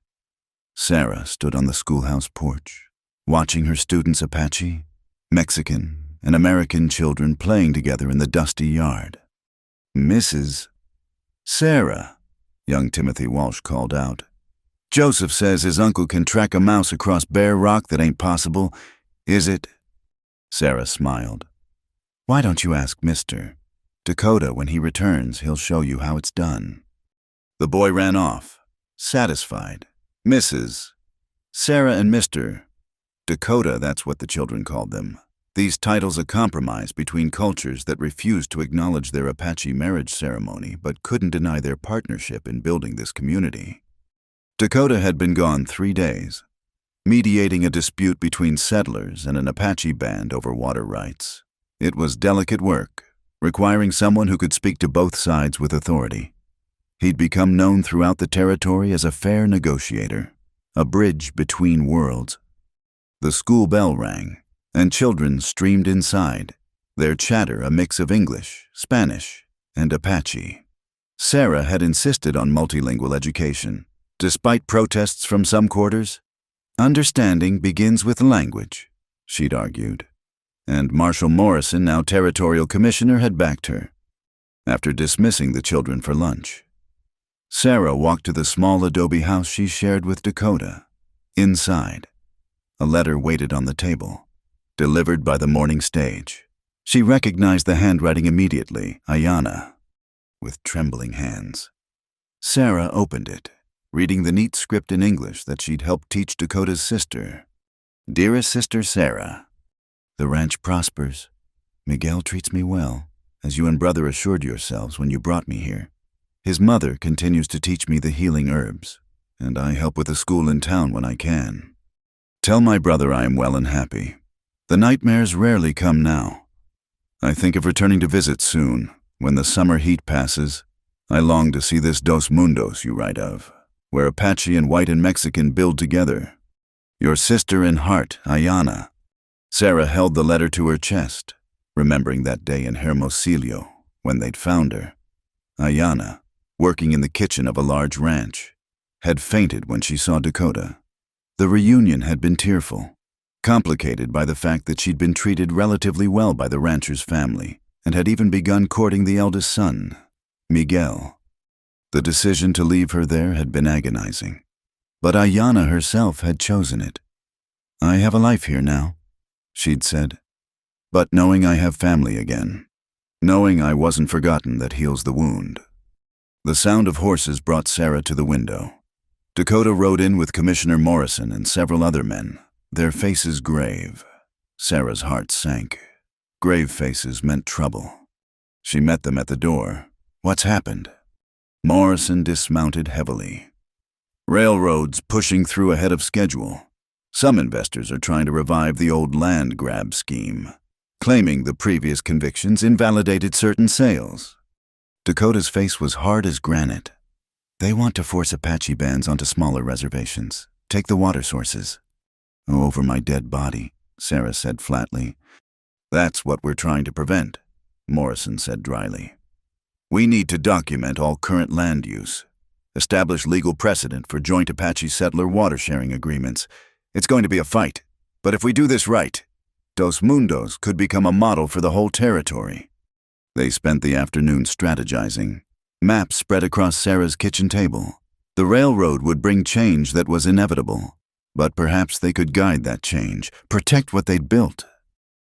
Sarah stood on the schoolhouse porch, watching her students Apache, Mexican, and American children playing together in the dusty yard. "Mrs. Sarah," young Timothy Walsh called out. "Joseph says his uncle can track a mouse across bare rock that ain't possible. Is it?" Sarah smiled. "Why don't you ask Mr. Dakota? When he returns, he'll show you how it's done." The boy ran off, satisfied. Mrs. Sarah and Mr. Dakota, that's what the children called them. These titles a compromise between cultures that refused to acknowledge their Apache marriage ceremony but couldn't deny their partnership in building this community. Dakota had been gone 3 days, mediating a dispute between settlers and an Apache band over water rights. It was delicate work, requiring someone who could speak to both sides with authority. He'd become known throughout the territory as a fair negotiator, a bridge between worlds. The school bell rang, and children streamed inside, their chatter a mix of English, Spanish, and Apache. Sarah had insisted on multilingual education, despite protests from some quarters. "Understanding begins with language," she'd argued. And Marshal Morrison, now territorial commissioner, had backed her. After dismissing the children for lunch, Sarah walked to the small adobe house she shared with Dakota. Inside, a letter waited on the table, delivered by the morning stage. She recognized the handwriting immediately, Ayanna, with trembling hands. Sarah opened it, reading the neat script in English that she'd helped teach Dakota's sister. "Dearest Sister Sarah, the ranch prospers. Miguel treats me well, as you and brother assured yourselves when you brought me here. His mother continues to teach me the healing herbs, and I help with the school in town when I can. Tell my brother I am well and happy. The nightmares rarely come now. I think of returning to visit soon, when the summer heat passes. I long to see this Dos Mundos you write of, where Apache and white and Mexican build together. Your sister in heart, Ayanna." Sarah held the letter to her chest, remembering that day in Hermosillo when they'd found her. Ayanna, working in the kitchen of a large ranch, had fainted when she saw Dakota. The reunion had been tearful, complicated by the fact that she'd been treated relatively well by the rancher's family and had even begun courting the eldest son, Miguel. The decision to leave her there had been agonizing, but Ayanna herself had chosen it. "I have a life here now," she'd said, "but knowing I have family again, knowing I wasn't forgotten, that heals the wound." The sound of horses brought Sarah to the window. Dakota rode in with Commissioner Morrison and several other men, their faces grave. Sarah's heart sank. Grave faces meant trouble. She met them at the door. "What's happened?" Morrison dismounted heavily. "Railroads pushing through ahead of schedule. Some investors are trying to revive the old land grab scheme, claiming the previous convictions invalidated certain sales." Dakota's face was hard as granite. "They want to force Apache bands onto smaller reservations. Take the water sources." "Over my dead body," Sarah said flatly. "That's what we're trying to prevent," Morrison said dryly. "We need to document all current land use, establish legal precedent for joint Apache settler water-sharing agreements. It's going to be a fight, but if we do this right, Dos Mundos could become a model for the whole territory." They spent the afternoon strategizing. Maps spread across Sarah's kitchen table. The railroad would bring change that was inevitable, but perhaps they could guide that change, protect what they'd built.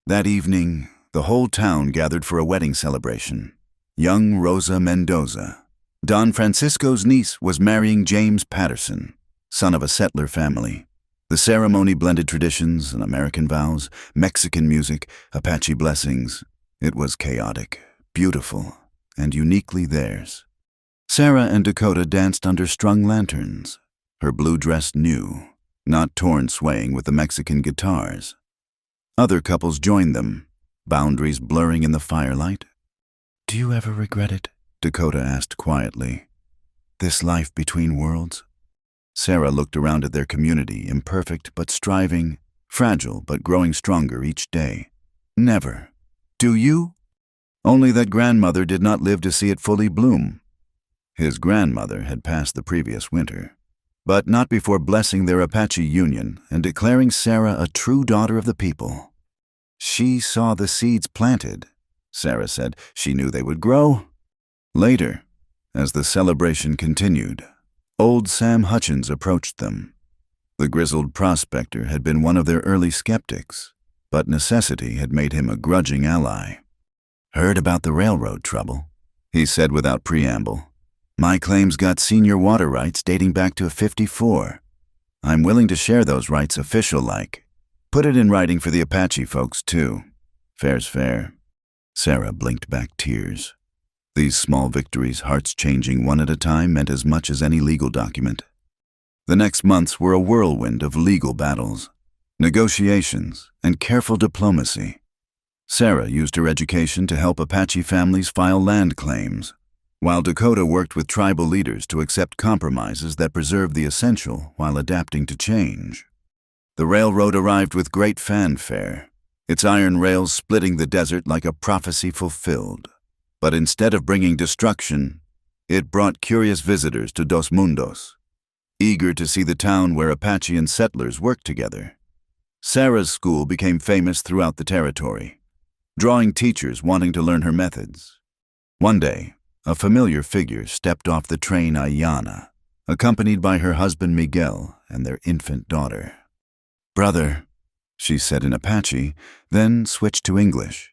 That evening, the whole town gathered for a wedding celebration. Young Rosa Mendoza, Don Francisco's niece, was marrying James Patterson, son of a settler family. The ceremony blended traditions and American vows, Mexican music, Apache blessings. It was chaotic, beautiful, and uniquely theirs. Sarah and Dakota danced under strung lanterns, her blue dress new, not torn swaying with the Mexican guitars. Other couples joined them, boundaries blurring in the firelight. "Do you ever regret it?" Dakota asked quietly. "This life between worlds?" Sarah looked around at their community, imperfect but striving, fragile but growing stronger each day. "Never. Do you?" Only that grandmother did not live to see it fully bloom. His grandmother had passed the previous winter, but not before blessing their Apache union and declaring Sarah a true daughter of the people. She saw the seeds planted. Sarah said she knew they would grow. Later, as the celebration continued, old Sam Hutchins approached them. The grizzled prospector had been one of their early skeptics, but necessity had made him a grudging ally. "Heard about the railroad trouble," he said without preamble. "My claims got senior water rights dating back to '54. I'm willing to share those rights official-like. Put it in writing for the Apache folks, too. Fair's fair." Sarah blinked back tears. These small victories, hearts changing one at a time, meant as much as any legal document. The next months were a whirlwind of legal battles, negotiations, and careful diplomacy. Sarah used her education to help Apache families file land claims, while Dakota worked with tribal leaders to accept compromises that preserved the essential while adapting to change. The railroad arrived with great fanfare, its iron rails splitting the desert like a prophecy fulfilled. But instead of bringing destruction, it brought curious visitors to Dos Mundos, eager to see the town where Apache and settlers worked together. Sarah's school became famous throughout the territory, drawing teachers wanting to learn her methods. One day, a familiar figure stepped off the train Ayana, accompanied by her husband Miguel and their infant daughter. "Brother," she said in Apache, then switched to English.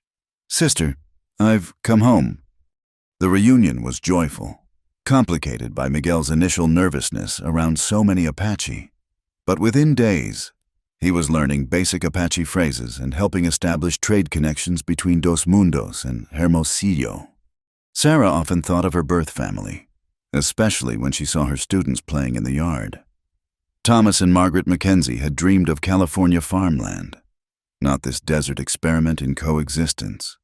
"Sister, I've come home." The reunion was joyful, complicated by Miguel's initial nervousness around so many Apache. But within days, he was learning basic Apache phrases and helping establish trade connections between Dos Mundos and Hermosillo. Sarah often thought of her birth family, especially when she saw her students playing in the yard. Thomas and Margaret Mackenzie had dreamed of California farmland, not this desert experiment in coexistence.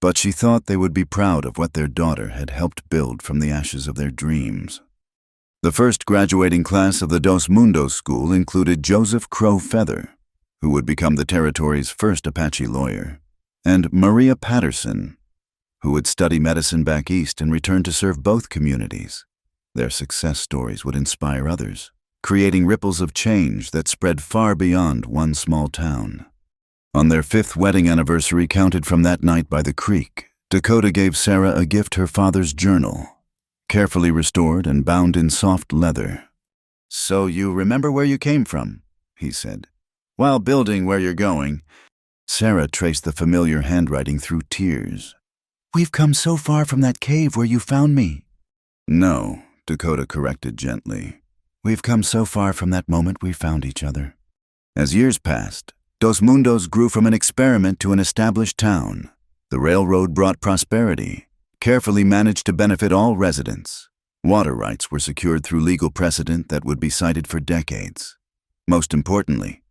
But she thought they would be proud of what their daughter had helped build from the ashes of their dreams. The first graduating class of the Dos Mundos school included Joseph Crow Feather, who would become the territory's first Apache lawyer, and Maria Patterson, who would study medicine back east and return to serve both communities. Their success stories would inspire others, creating ripples of change that spread far beyond one small town. On their 5th wedding anniversary, counted from that night by the creek, Dakota gave Sarah a gift, her father's journal, carefully restored and bound in soft leather. "So you remember where you came from," he said. "While building where you're going." Sarah traced the familiar handwriting through tears. "We've come so far from that cave where you found me." No, Dakota corrected gently. We've come so far from that moment we found each other. As years passed, Dos Mundos grew from an experiment to an established town. The railroad brought prosperity, carefully managed to benefit all residents. Water rights were secured through legal precedent that would be cited for decades. Most importantly,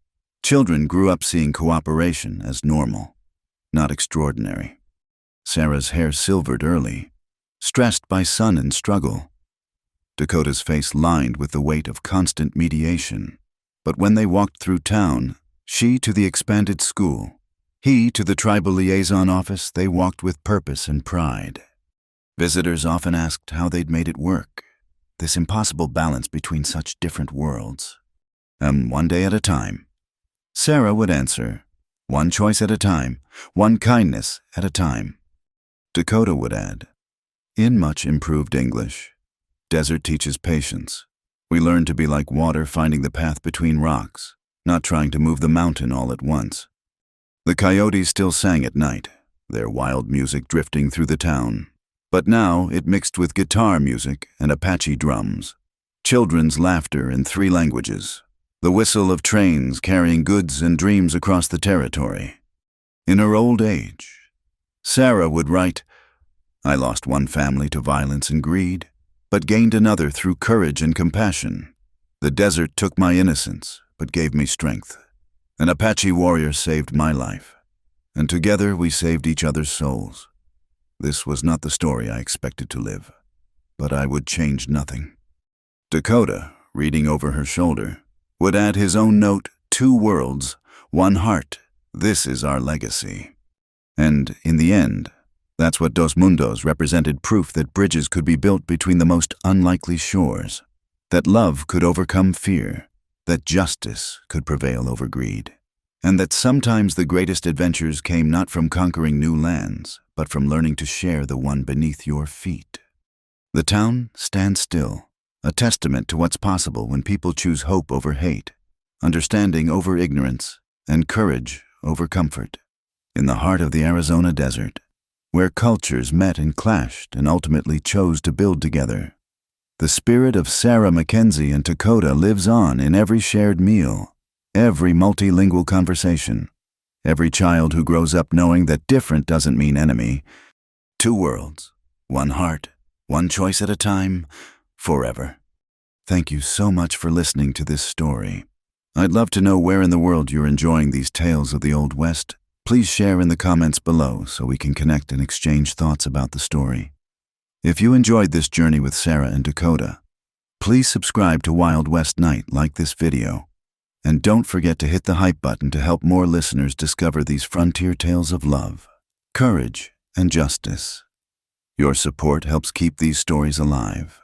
children grew up seeing cooperation as normal, not extraordinary. Sarah's hair silvered early, stressed by sun and struggle. Dakota's face lined with the weight of constant mediation. But when they walked through town, she to the expanded school, he to the tribal liaison office, they walked with purpose and pride. Visitors often asked how they'd made it work, this impossible balance between such different worlds. One day at a time. Sarah would answer, one choice at a time, one kindness at a time. Dakota would add, in much improved English, desert teaches patience. We learn to be like water finding the path between rocks, not trying to move the mountain all at once. The coyotes still sang at night, their wild music drifting through the town. But now it mixed with guitar music and Apache drums, children's laughter in 3 languages, the whistle of trains carrying goods and dreams across the territory. In her old age, Sarah would write, I lost one family to violence and greed, but gained another through courage and compassion. The desert took my innocence, but gave me strength. An Apache warrior saved my life, and together we saved each other's souls. This was not the story I expected to live, but I would change nothing. Dakota, reading over her shoulder, would add his own note, 2 worlds, 1 heart. This is our legacy. And in the end, that's what Dos Mundos represented, proof that bridges could be built between the most unlikely shores, that love could overcome fear, that justice could prevail over greed, and that sometimes the greatest adventures came not from conquering new lands, but from learning to share the one beneath your feet. The town stands still, a testament to what's possible when people choose hope over hate, understanding over ignorance, and courage over comfort. In the heart of the Arizona desert, where cultures met and clashed and ultimately chose to build together, the spirit of Sarah Mackenzie and Dakota lives on in every shared meal, every multilingual conversation, every child who grows up knowing that different doesn't mean enemy. 2 worlds, 1 heart, 1 choice at a time, forever. Thank you so much for listening to this story. I'd love to know where in the world you're enjoying these tales of the Old West. Please share in the comments below so we can connect and exchange thoughts about the story. If you enjoyed this journey with Sarah and Dakota, please subscribe to Wild West Night, like this video, and don't forget to hit the hype button to help more listeners discover these frontier tales of love, courage, and justice. Your support helps keep these stories alive.